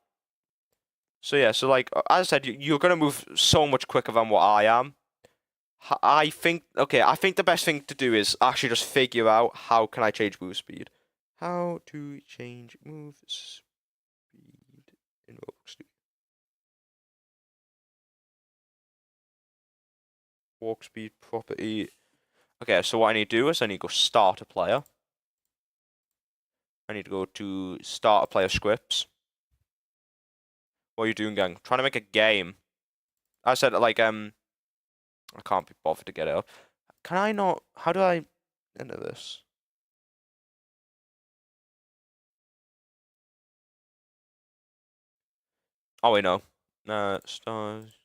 So yeah, so like as I said, you're gonna move so much quicker than what I am. I think the best thing to do is actually just figure out how can I change move speed. How to change move speed in Roblox Studio. Walk speed property. Okay, so what I need to do is I need to go start a player. I need to go to start a player scripts. What are you doing, gang? Trying to make a game. I said like I can't be bothered to get it up. Can I not? How do I enter this? Oh wait, no. Stars.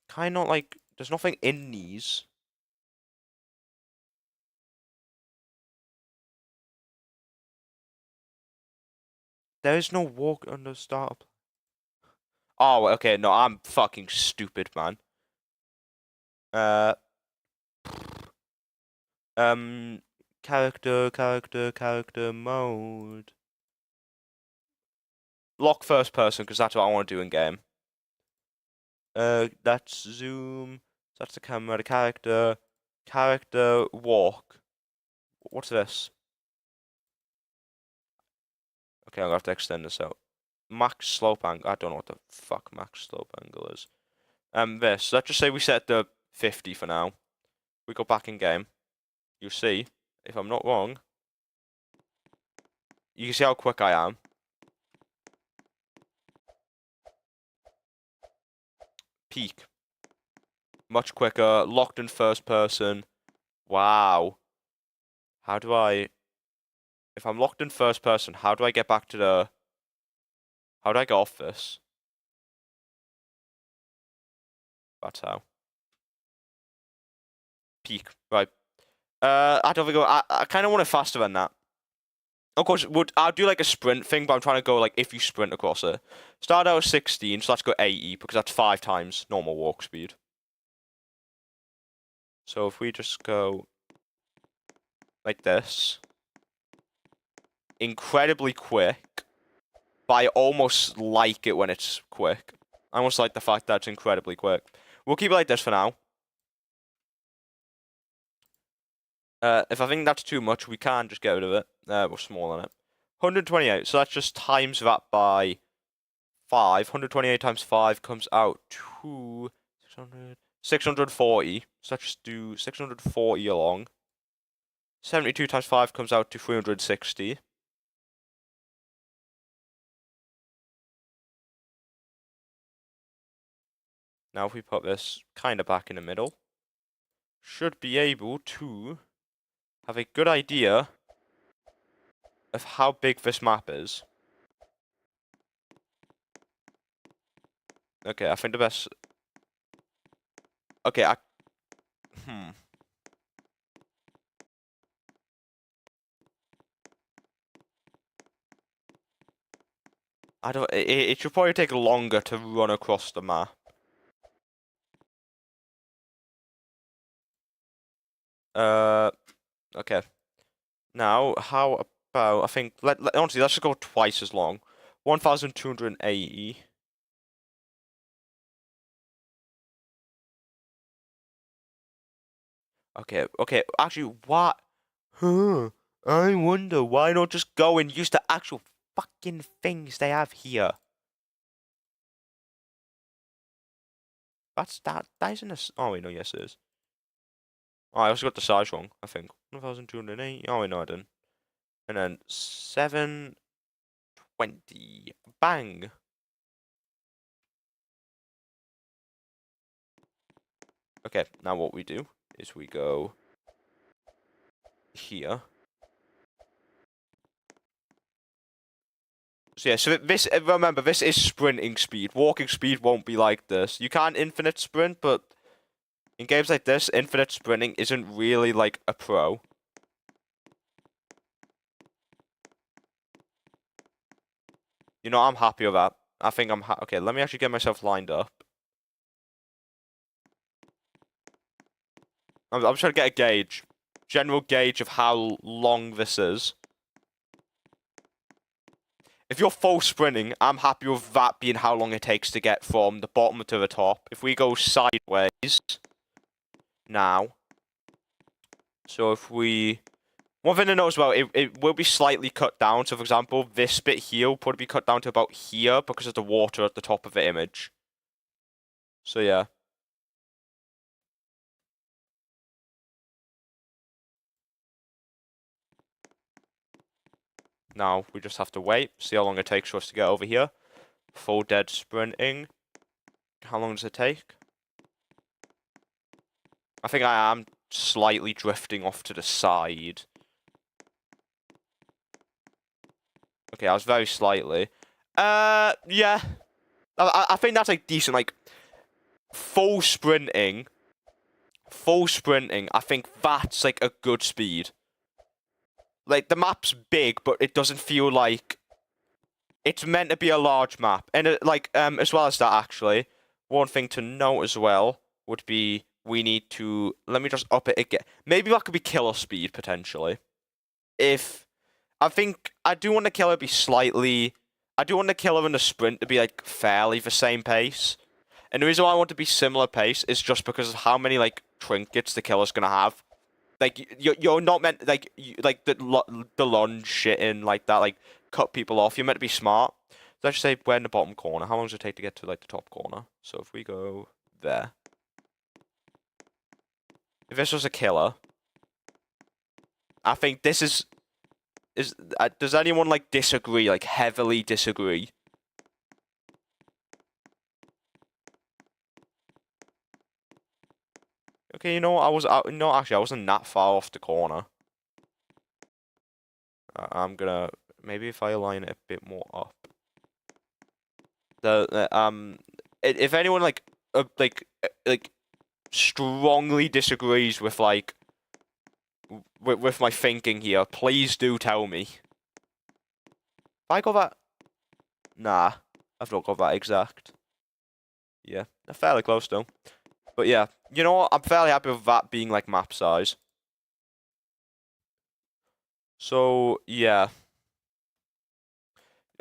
Can I not like? There's nothing in these. There is no walk under startup. Oh, okay. No, I'm fucking stupid, man. Uh, character mode. Lock first person, because that's what I want to do in game. That's zoom. That's the camera, the character walk. What's this? Okay, I'm gonna have to extend this out. Max slope angle. I don't know what the fuck max slope angle is. This. Let's just say we set the 50 for now. We go back in game. You see, if I'm not wrong, you can see how quick I am. Peak. Much quicker. Locked in first person. Wow. How do I... If I'm locked in first person, how do I get back to the... How do I get off this? That's how. Peak. Right. I don't think I kind of want it faster than that. Of course, I'll do like a sprint thing, but I'm trying to go like if you sprint across it. Start out at 16, so let's go 80 because that's 5 times normal walk speed. So if we just go like this, incredibly quick, but I almost like it when it's quick. I almost like the fact that it's incredibly quick. We'll keep it like this for now. If I think that's too much, we can just get rid of it. We're small on it. 128, so that's just times that by 5. 128 times 5 comes out to 640. So let's just do 640 along. 72 times 5 comes out to 360. Now if we put this kind of back in the middle, should be able to have a good idea of how big this map is. Okay, I think the best... Okay, I don't... It should probably take longer to run across the map. Okay. Now, how about... I think... honestly, let's just go twice as long. 1,280. Okay. Actually, what? I wonder why not just go and use the actual fucking things they have here. That isn't a... Oh, wait, no, yes, it is. Oh, I also got the size wrong, I think. 1,280. Oh, wait, no, I didn't. And then 720. Bang. Okay, now what we do is we go here. So yeah, so this, remember, this is sprinting speed. Walking speed won't be like this. You can infinite sprint, but in games like this, infinite sprinting isn't really like a pro. You know, I'm happy with that. I think I'm okay, let me actually get myself lined up. I'm trying to get a gauge. General gauge of how long this is. If you're full sprinting, I'm happy with that being how long it takes to get from the bottom to the top. If we go sideways, now. So if we... One thing to note as well, it will be slightly cut down. So for example, this bit here will probably be cut down to about here because of the water at the top of the image. So yeah. Now we just have to wait, see how long it takes for us to get over here. Full dead sprinting. How long does it take? I think I am slightly drifting off to the side. Okay, I was very slightly. Yeah. I think that's like decent, like full sprinting. Full sprinting, I think that's like a good speed. Like the map's big, but it doesn't feel like it's meant to be a large map. And as well as that, actually, one thing to note as well would be we need to, let me just up it again. Maybe that could be killer speed potentially. If I think I do want the killer to be slightly, I do want the killer and the sprint to be like fairly the same pace. And the reason why I want to be similar pace is just because of how many like trinkets the killer's gonna have. Like you're not meant like the lunge shit in like that, like cut people off. You're meant to be smart. So let's just say we're in the bottom corner. How long does it take to get to like the top corner? So if we go there, if this was a killer, I think this is does anyone like disagree? Like heavily disagree? Okay, you know what? No, actually, I wasn't that far off the corner. I'm gonna maybe if I align it a bit more up. If anyone like strongly disagrees with like with my thinking here, please do tell me. If I got that, nah, I've not got that exact. Yeah, they're fairly close though. But yeah, you know what? I'm fairly happy with that being like map size. So yeah,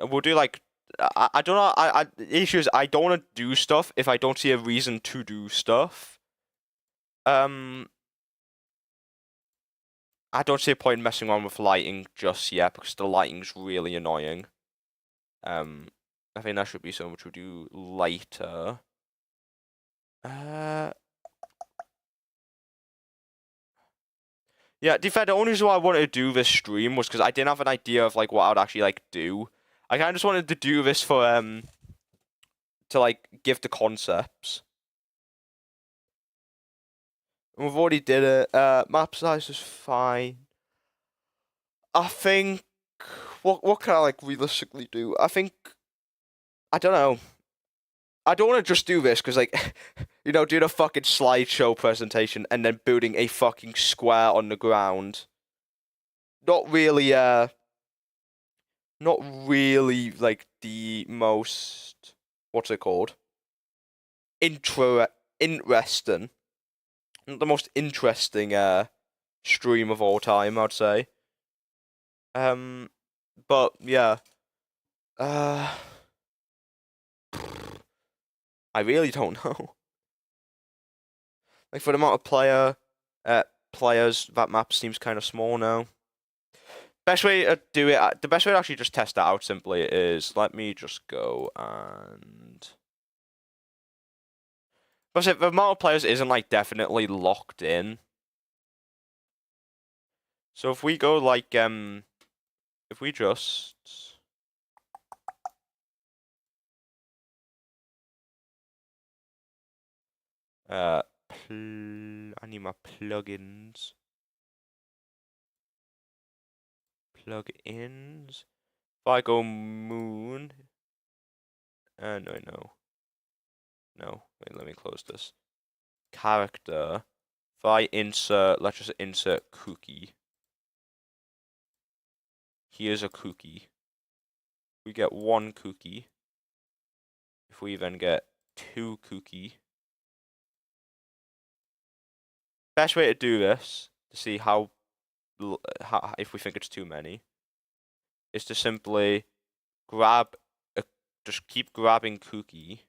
we'll do like I don't know. The issue is I don't want to do stuff if I don't see a reason to do stuff. I don't see a point in messing around with lighting just yet because the lighting's really annoying. I think that should be something which we'll do later. Yeah, to be fair, the only reason why I wanted to do this stream was because I didn't have an idea of like what I would actually like do. I kind of just wanted to do this for to like give the concepts. We've already did it. Map size is fine. I think what can I like realistically do? I think I don't know. I don't want to just do this because like you know doing a fucking slideshow presentation and then building a fucking square on the ground. Not really not really like the most what's it called? Interesting. Not the most interesting stream of all time, I'd say. But yeah. I really don't know. Like for the amount of players, that map seems kind of small now. Best way to do it, the best way to actually just test that out simply is let me just go and. But if the amount of players isn't like definitely locked in. So if we go like if we just I need my plugins. Plugins. If I go moon. No. No. Wait, let me close this. Character. If I insert, let's just insert cookie. Here's a cookie. We get one cookie. If we then get two cookie. Best way to do this, to see how if we think it's too many, is to simply grab just keep grabbing cookie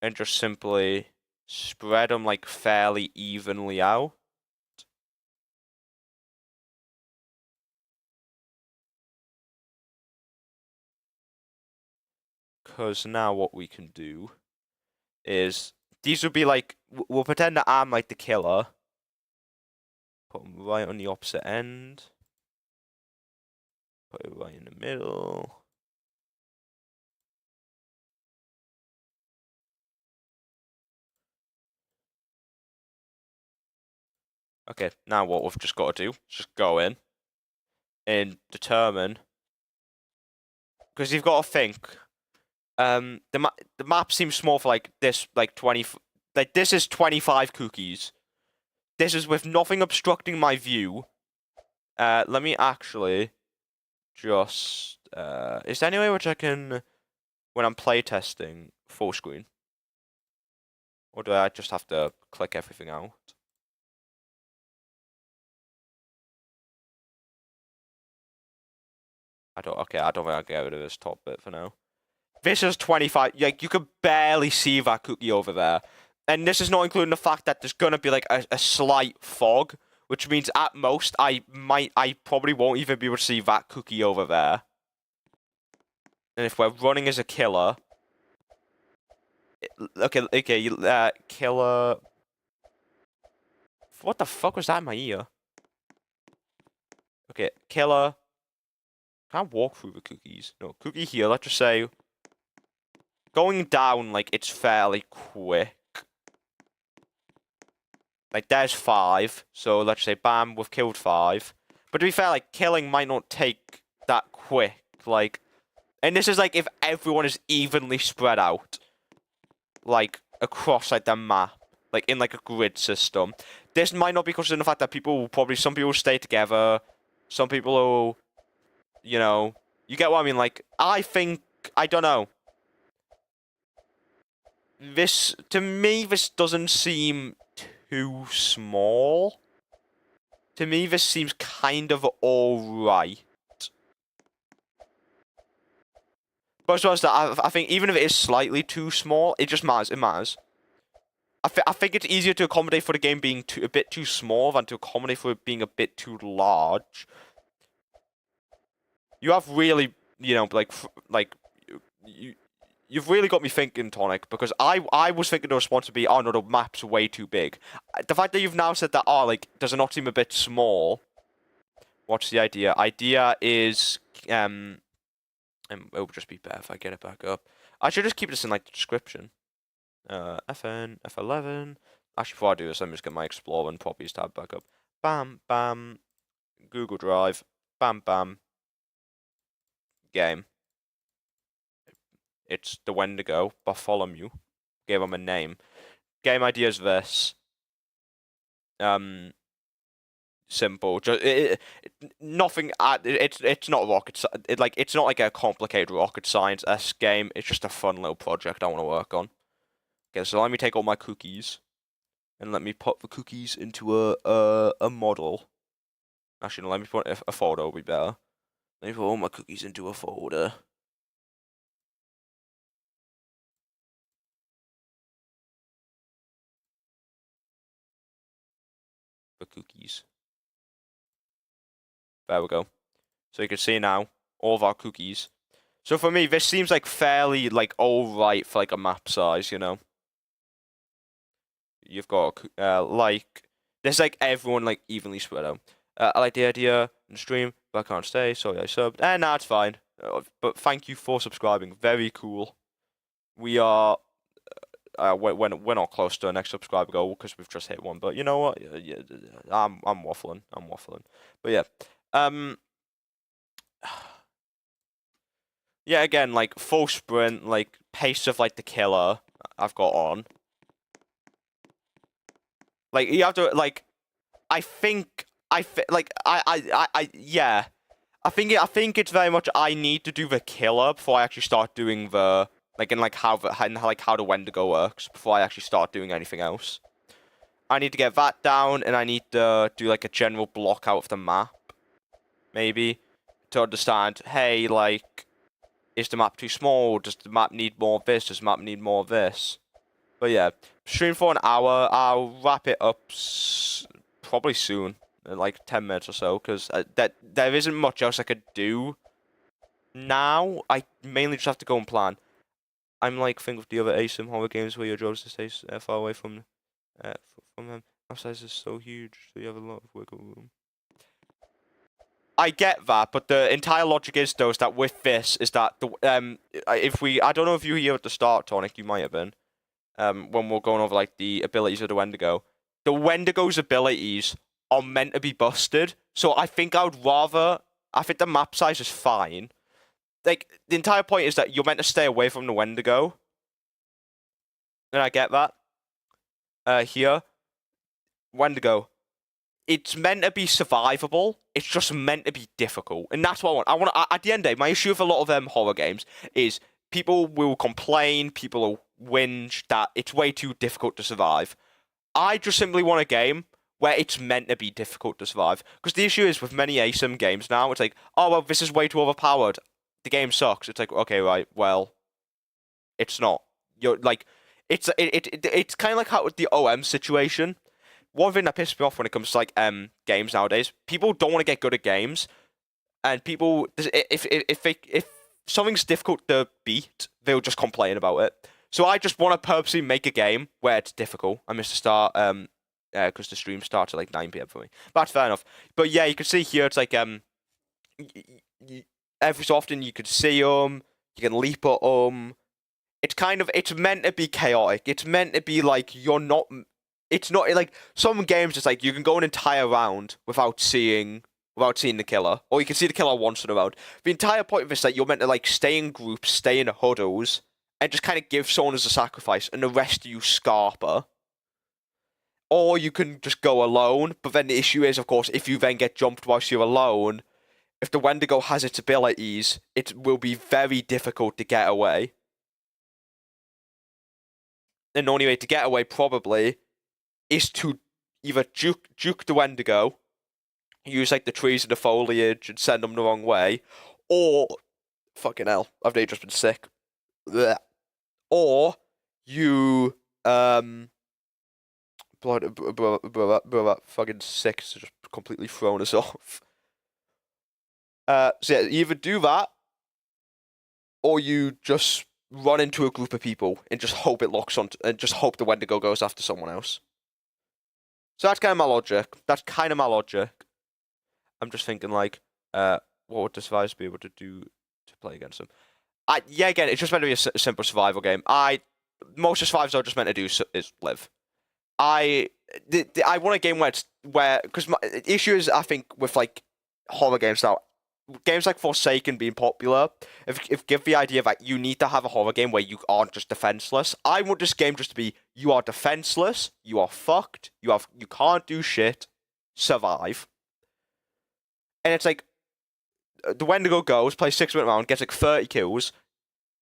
and just simply spread them like fairly evenly out. Because now what we can do is these would be like we'll pretend that I'm like the killer. Put them right on the opposite end. Put it right in the middle. Okay, now what we've just got to do is just go in and determine, because you've got to think. The map seems small for like this, like 20, like this is 25 cookies. This is with nothing obstructing my view. Let me actually just is there any way which I can, when I'm playtesting, full screen, or do I just have to click everything out? Okay, I don't think I can get rid of this top bit for now. This is 25. Like you could barely see that cookie over there, and this is not including the fact that there's gonna be like a slight fog, which means at most I probably won't even be able to see that cookie over there. And if we're running as a killer, okay, killer. What the fuck was that in my ear? Okay, killer. Can't walk through the cookies. No, cookie here. Let's just say going down like it's fairly quick. Like, there's 5, so let's say, bam, we've killed 5. But to be fair, like, killing might not take that quick, like... And this is, like, if everyone is evenly spread out, like, across, like, the map, like, in, like, a grid system. This might not be considering the fact that some people will stay together, some people will, you know... You get what I mean? Like, I don't know. To me, this doesn't seem too small. To me, this seems kind of alright. But as well as that, I think even if it is slightly too small, it just matters. It matters. I think it's easier to accommodate for the game being a bit too small than to accommodate for it being a bit too large. You have really, you've really got me thinking, Tonic, because I was thinking the response would be, oh no, the map's way too big. The fact that you've now said that, oh, like, does it not seem a bit small? What's the idea? Idea is, and it would just be better if I get it back up. I should just keep this in, like, the description. FN, F11. Actually, before I do this, let me just get my Explorer and Properties tab back up. Bam, bam. Google Drive. Bam, bam. Game. It's the Wendigo, Bartholomew. Gave him a name. Game idea is this. Simple. Just nothing. It's not rocket. It's not like a complicated rocket science-esque game. It's just a fun little project I want to work on. Okay, so let me take all my cookies, and let me put the cookies into a model. Actually, no, let me put a folder. Will be better. Let me put all my cookies into a folder. For cookies. There we go. So you can see now all of our cookies. So for me, this seems like fairly like alright for like a map size, you know. You've got like there's like everyone like evenly spread out. I like the idea in the stream, but I can't stay. Sorry, I subbed. Nah, it's fine. But thank you for subscribing. Very cool. We are. We're not close to our next subscriber goal because we've just hit one. But you know what? Yeah, I'm waffling. I'm waffling. But yeah. Yeah, again, like full sprint, like pace of like the killer I've got on. Like you have to like I think yeah. I think it's very much I need to do the killer before I actually start doing the like in like how the Wendigo works before I actually start doing anything else. I need to get that down and I need to do like a general block out of the map. Maybe to understand, hey, like is the map too small? Does the map need more of this? Does the map need more of this? But yeah, stream for an hour. I'll wrap it up probably soon, in like 10 minutes or so, because there isn't much else I could do now. I mainly just have to go and plan. I'm like think of the other ASIM horror games where your job is to stay far away uh, from them. Our size is so huge, so you have a lot of wiggle room. I get that, but the entire logic is though is that with this is that the if we I don't know if you were here at the start, Tonic, you might have been when we're going over like the abilities of the Wendigo. The Wendigo's abilities are meant to be busted, so I think I think the map size is fine. Like the entire point is that you're meant to stay away from the Wendigo, and I get that. Here, Wendigo. It's meant to be survivable. It's just meant to be difficult, and that's what I want. At the end of the day, my issue with a lot of horror games is people will complain, people will whinge that it's way too difficult to survive. I just simply want a game where it's meant to be difficult to survive. Because the issue is with many ASIM games now, it's like, oh well, this is way too overpowered. The game sucks. It's like, okay, right, well, it's not. You're like, it's kind of like how with the OM situation. One thing that pisses me off when it comes to like games nowadays, people don't want to get good at games, and people if something's difficult to beat, they'll just complain about it. So I just want to purposely make a game where it's difficult. I missed the start because the stream starts at like 9 p.m. for me. But that's fair enough. But yeah, you can see here it's like every so often you can see them, you can leap at them. It's meant to be chaotic. It's meant to be like you're not. It's not like some games. It's like you can go an entire round without seeing the killer, or you can see the killer once in a round. The entire point of this is that you're meant to like stay in groups, stay in huddles, and just kind of give someone as a sacrifice, and the rest of you scarper. Or you can just go alone, but then the issue is, of course, if you then get jumped whilst you're alone, if the Wendigo has its abilities, it will be very difficult to get away. And the only way to get away, probably, is to either juke the Wendigo, use like the trees and the foliage and send them the wrong way, or fucking hell, I've just been sick. Blech. Or you that fucking sick, so just completely thrown us off. So yeah, you either do that, or you just run into a group of people and just hope it locks on, and just hope the Wendigo goes after someone else. So that's kind of my logic. I'm just thinking like, what would the survivors be able to do to play against them? Yeah, again, it's just meant to be a simple survival game. Most of the survivors are just meant to do is live. I want a game where because my issue is I think with like horror games now, games like Forsaken being popular, if give the idea that you need to have a horror game where you aren't just defenseless. I want this game just to be you are defenseless, you are fucked, you can't do shit, survive. And it's like the Wendigo goes, plays 6 minute round, gets like 30 kills,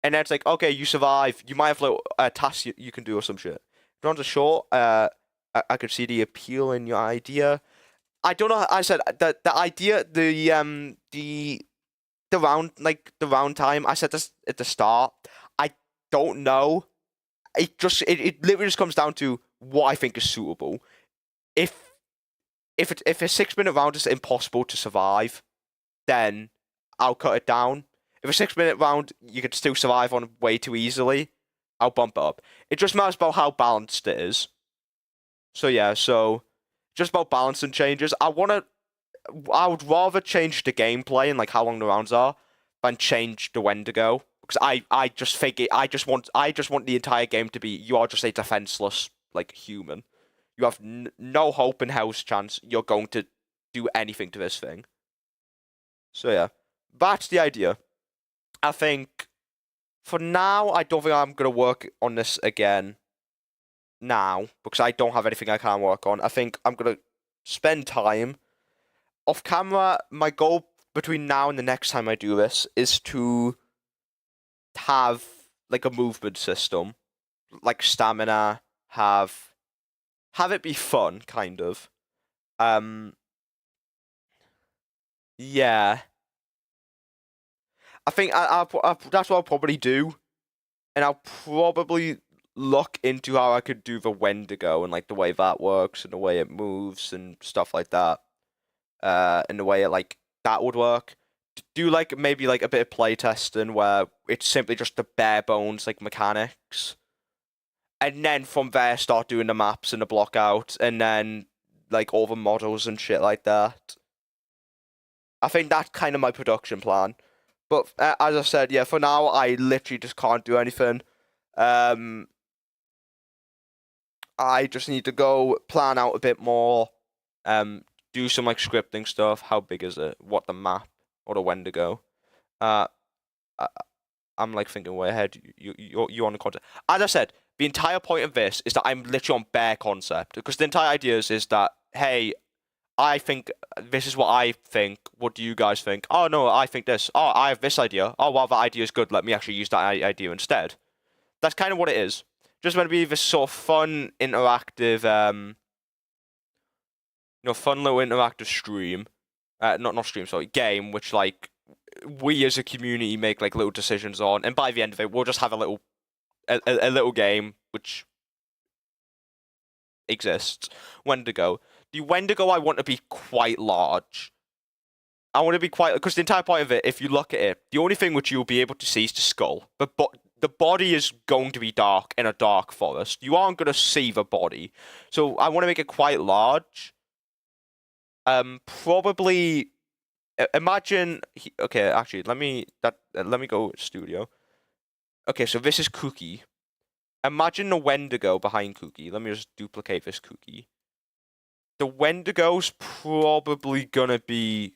and then it's like, okay, you survive. You might have little tasks you can do or some shit. Rounds are short. I could see the appeal in your idea. I don't know. I said the idea, the round time. I said this at the start. I don't know. It literally just comes down to what I think is suitable. If a 6 minute round is impossible to survive, then I'll cut it down. If a 6 minute round you could still survive on way too easily, I'll bump it up. It just matters about how balanced it is. So yeah, just about balance and changes. I would rather change the gameplay and like how long the rounds are than change the Wendigo. Because I just think I just want the entire game to be you are just a defenseless like human. You have no hope in hell's chance you're going to do anything to this thing. So yeah, that's the idea. I think for now I don't think I'm gonna work on this again now because I don't have anything I can work on. I think I'm gonna spend time off camera. My goal between now and the next time I do this is to have like a movement system, like stamina, have it be fun, kind of. Yeah. I think that's what I'll probably do, and I'll probably look into how I could do the Wendigo and like the way that works and the way it moves and stuff like that. And the way it like that would work. Do like maybe like a bit of playtesting where it's simply just the bare bones like mechanics. And then from there start doing the maps and the block out and then like all the models and shit like that. I think that's kind of my production plan. But as I said, yeah, for now I literally just can't do anything. I just need to go plan out a bit more. Do some like scripting stuff. How big is it? What the map or the Wendigo? Uh, I, I'm like thinking way ahead. You on the concept. As I said, the entire point of this is that I'm literally on bare concept because the entire idea is that hey, I think this is what I think. What do you guys think? Oh no, I think this. Oh, I have this idea. Oh well, that idea is good. Let me actually use that idea instead. That's kind of what it is. Just meant to be this sort of fun, interactive, fun little interactive stream. Not stream, sorry, game, which like we as a community make like little decisions on, and by the end of it, we'll just have a little game which exists. Wendigo. The Wendigo I want to be quite large. I want to be quite because the entire point of it, if you look at it, the only thing which you'll be able to see is the skull. The body is going to be dark in a dark forest. You aren't going to see the body, so I want to make it quite large. Probably imagine. Okay, actually, let me go studio. Okay, so this is Cookie. Imagine the Wendigo behind Cookie. Let me just duplicate this Cookie. The Wendigo's probably gonna be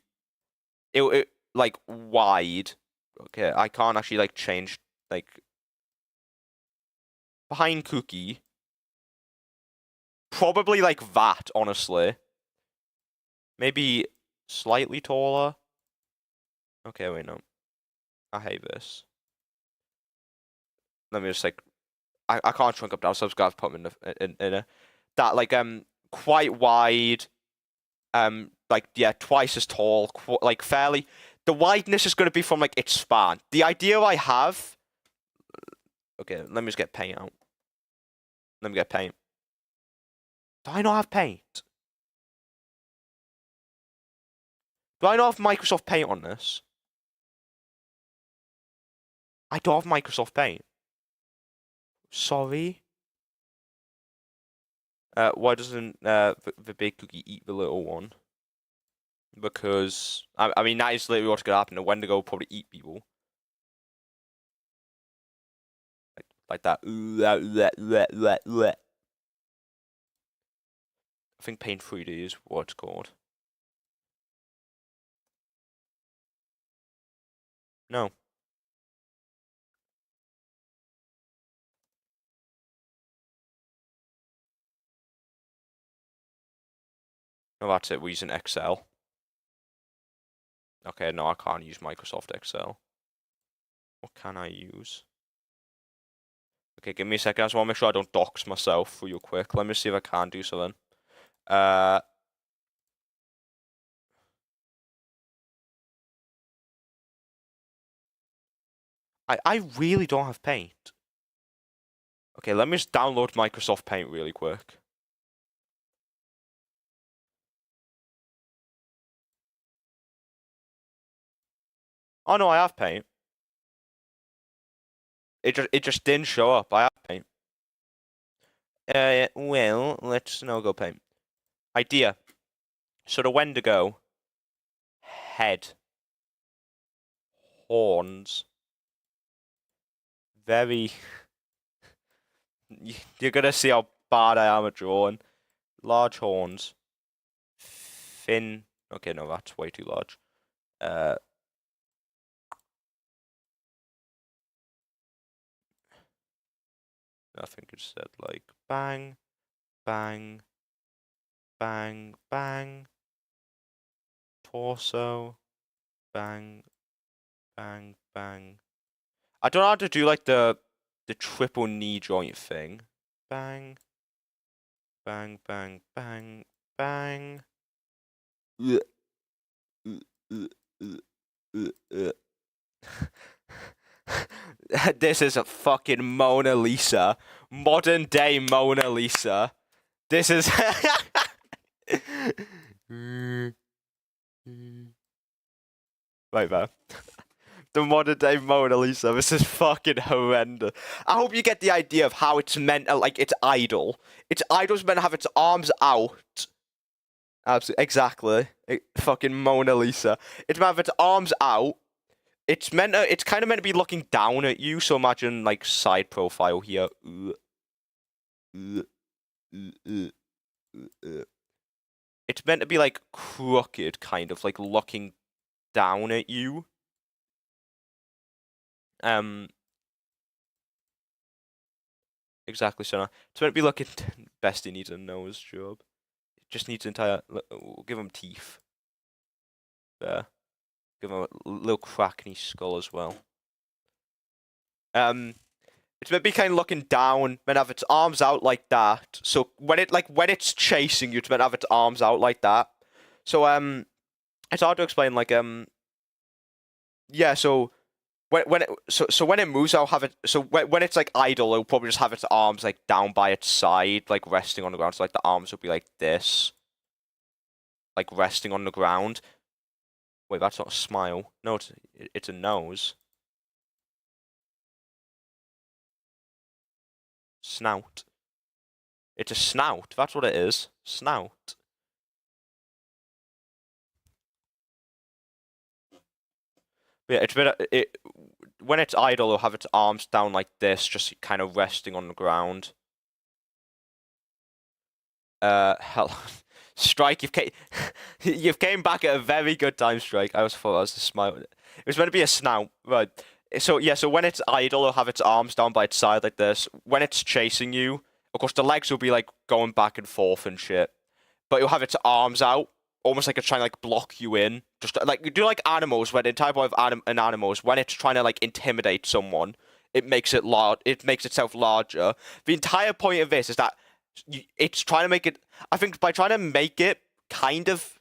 it like wide. Okay, I can't actually like change like behind Cookie. Probably like that, honestly. Maybe slightly taller. Okay, wait, no. I hate this. Let me just like I can't shrink up down, so I've got to put them in a that like quite wide, like yeah, twice as tall, like fairly. The wideness is going to be from like its span. The idea I have. Okay, let me just get paint out. Let me get paint. Do I not have paint? Do I not have Microsoft Paint on this? I don't have Microsoft Paint. Sorry. Why doesn't the big cookie eat the little one? Because I mean that is literally what's gonna happen. The Wendigo will probably eat people. Like that. I think Paint 3D is what it's called. No. No, that's it. We're using Excel. Okay, no, I can't use Microsoft Excel. What can I use? Okay, give me a second. I just want to make sure I don't dox myself real quick. Let me see if I can do something. I really don't have Paint. Okay, let me just download Microsoft Paint really quick. Oh no, I have Paint. It just didn't show up. I have Paint. Well, let's now go Paint. Idea. So the Wendigo. Head. Horns. Very. You're gonna see how bad I am at drawing. Large horns. Thin. Okay, no, that's way too large. I think it said like bang, bang, bang, bang. Torso. Bang, bang, bang. I don't know how to do like the triple knee joint thing. Bang, bang, bang, bang, bang. This is a fucking Mona Lisa. Modern day Mona Lisa. This is. Right there. The modern day Mona Lisa. This is fucking horrendous. I hope you get the idea of how it's meant. Like it's idle. Its idol's meant to have its arms out. Absolutely, exactly. Fucking Mona Lisa. It's meant to have its arms out. It's meant to. It's kind of meant to be looking down at you. So imagine like side profile here. It's meant to be like crooked, kind of like looking down at you. Exactly. So now it's meant to be looking. Bestie needs a nose job. It just needs entire. We'll give him teeth. There. Give him a little crack in his skull as well. It's meant to be kind of looking down, meant to have its arms out like that. So when it's chasing you, it's meant to have its arms out like that. So it's hard to explain. Like yeah. So when it moves, I'll have it. So when it's like idle, it'll probably just have its arms like down by its side, like resting on the ground. So like the arms will be like this, like resting on the ground. Wait, that's not a smile. No, it's a nose. Snout. It's a snout. That's what it is. Snout. Yeah, when it's idle, it'll have its arms down like this, just kind of resting on the ground. Hell, Strike, you've came back at a very good time, Strike. I thought I was a smile. It was meant to be a snout, right? So yeah, so when it's idle, it'll have its arms down by its side like this. When it's chasing you, of course, the legs will be like going back and forth and shit, but it'll have its arms out, almost like it's trying to like block you in. Just like you do like animals, when the entire point of animals, when it's trying to like intimidate someone, it makes it large. It makes itself larger. The entire point of this is that it's trying to make it. I think by trying to make it kind of.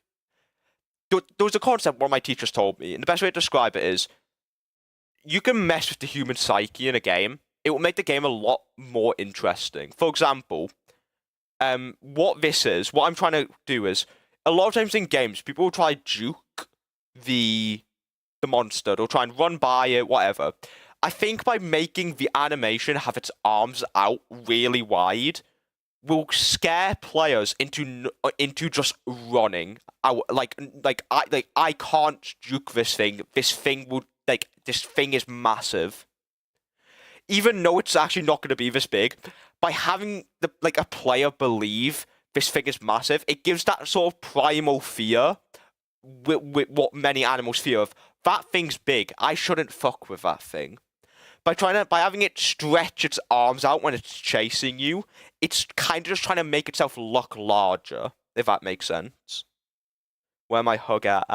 There was a concept one of my teachers told me, and the best way to describe it is, you can mess with the human psyche in a game. It will make the game a lot more interesting. For example, what I'm trying to do is, a lot of times in games, people will try juke the monster. They'll try and run by it, whatever. I think by making the animation have its arms out really wide, will scare players into just running. I can't juke this thing. This thing is massive. Even though it's actually not going to be this big, by having a player believe this thing is massive, it gives that sort of primal fear with what many animals fear of. That thing's big. I shouldn't fuck with that thing. By having it stretch its arms out when it's chasing you, it's kind of just trying to make itself look larger, if that makes sense. Where my hug at?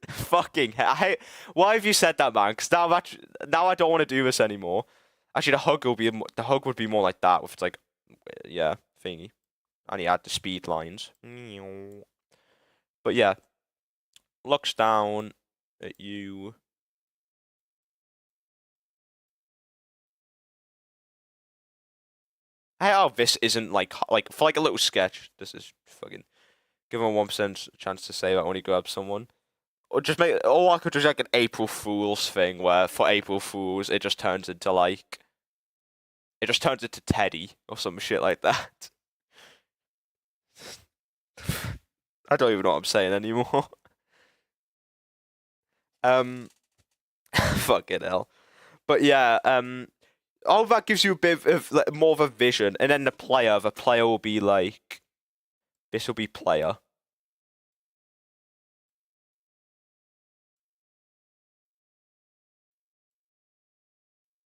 Fucking hell. Why have you said that, man? Because now I don't want to do this anymore. Actually, the hug would be more like that, with like, yeah, thingy. And he had the speed lines. But yeah, looks down at you. How this isn't like for like a little sketch. This is fucking give him a 1% chance to say that when he grabs someone, or just make. Or I could just like an April Fool's thing where for April Fools it just turns into like Teddy or some shit like that. I don't even know what I'm saying anymore. Fucking hell. But yeah, all that gives you a bit of like, more of a vision, and then the player will be like, this will be player.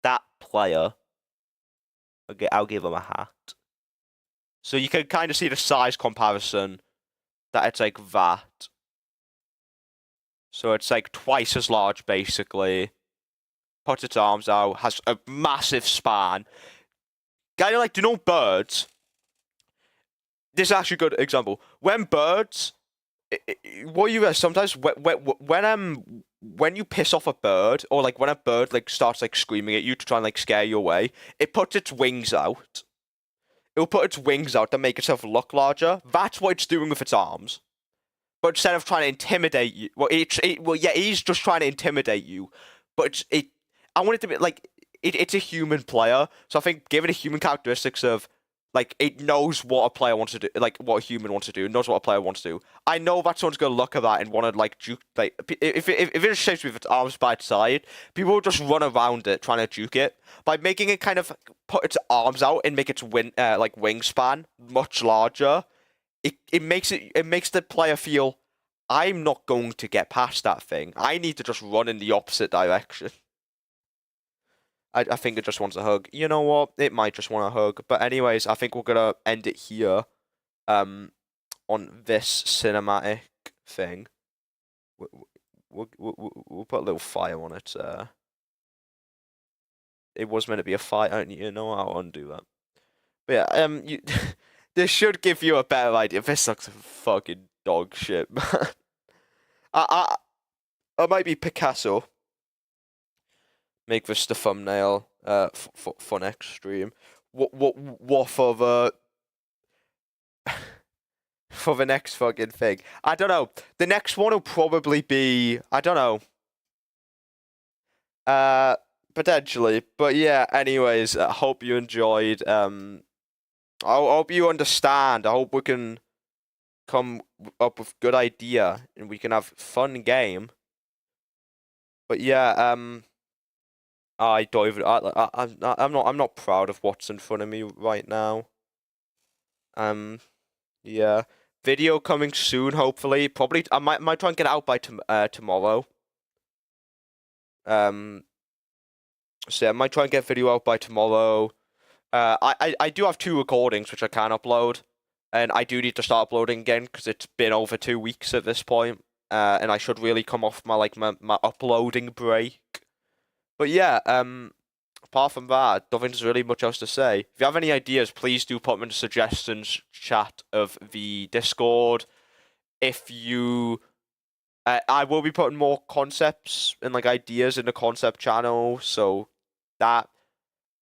That player, okay, I'll give him a hat. So you can kind of see the size comparison, that it's like that. So it's like twice as large, basically. Puts its arms out, has a massive span. Kind of like, do you know birds? This is actually a good example. When birds, what you sometimes when when you piss off a bird, or like when a bird like starts like screaming at you to try and like scare you away, it puts its wings out. It'll put its wings out to make itself look larger. That's what it's doing with its arms. But instead of trying to intimidate you, well, yeah, he's just trying to intimidate you. But I want it to be like it's a human player, so I think give it a human characteristics of like it knows what a player wants to do, like what a human wants to do, it knows what a player wants to do. I know that someone's gonna look at that and want to like juke, like if it shapes with its arms by its side, people will just run around it trying to juke it by making it kind of put its arms out and make its like wingspan much larger. It makes the player feel I'm not going to get past that thing. I need to just run in the opposite direction. I think it just wants a hug. You know what? It might just want a hug. But anyways, I think we're gonna end it here. On this cinematic thing. We'll put a little fire on it. It was meant to be a fire. You know, I'll undo that. But yeah, this should give you a better idea. This looks fucking dog shit, man. I might be Picasso. Make this the thumbnail. For next stream. What for the for the next fucking thing? I don't know. The next one will probably be I don't know. Potentially, but yeah. Anyways, I hope you enjoyed. I hope you understand. I hope we can come up with good idea and we can have fun game. But yeah, I don't even. I'm not proud of what's in front of me right now. Yeah, video coming soon. Hopefully, probably. I might try and get it out by tomorrow. So yeah, I might try and get video out by tomorrow. I do have 2 recordings which I can upload, and I do need to start uploading again because it's been over 2 weeks at this point. And I should really come off my my uploading break. But yeah, apart from that, I don't think there's really much else to say. If you have any ideas, please do put them in the suggestions chat of the Discord. If you, I will be putting more concepts and like ideas in the concept channel, so that,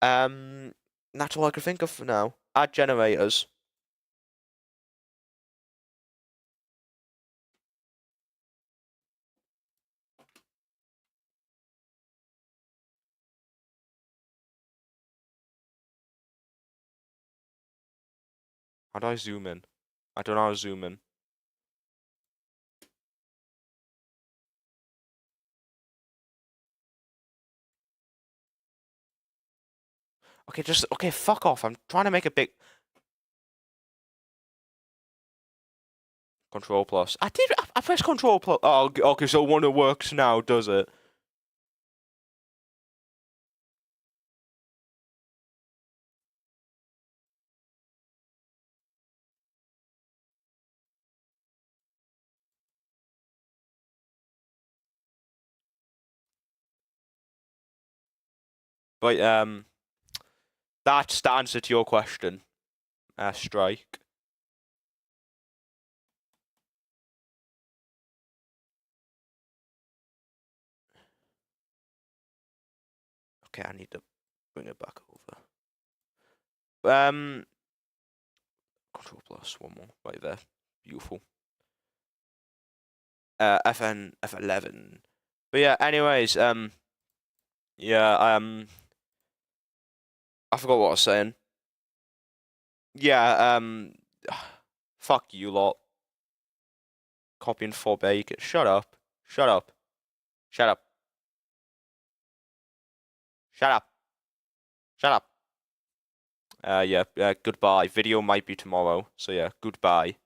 that's all I can think of for now. Add generators. How do I zoom in? I don't know how to zoom in. Okay, fuck off. I'm trying to make a big Control plus. I pressed Control plus. Oh, okay, so one that works now, does it? But that's the answer to your question. Strike. Okay, I need to bring it back over. Control plus, one more, right there. Beautiful. F11. But yeah, anyways, yeah, I forgot what I was saying. Yeah, fuck you lot. Copying for bacon. Shut up. Shut up. Shut up. Shut up. Shut up. Yeah, goodbye. Video might be tomorrow, so yeah, goodbye.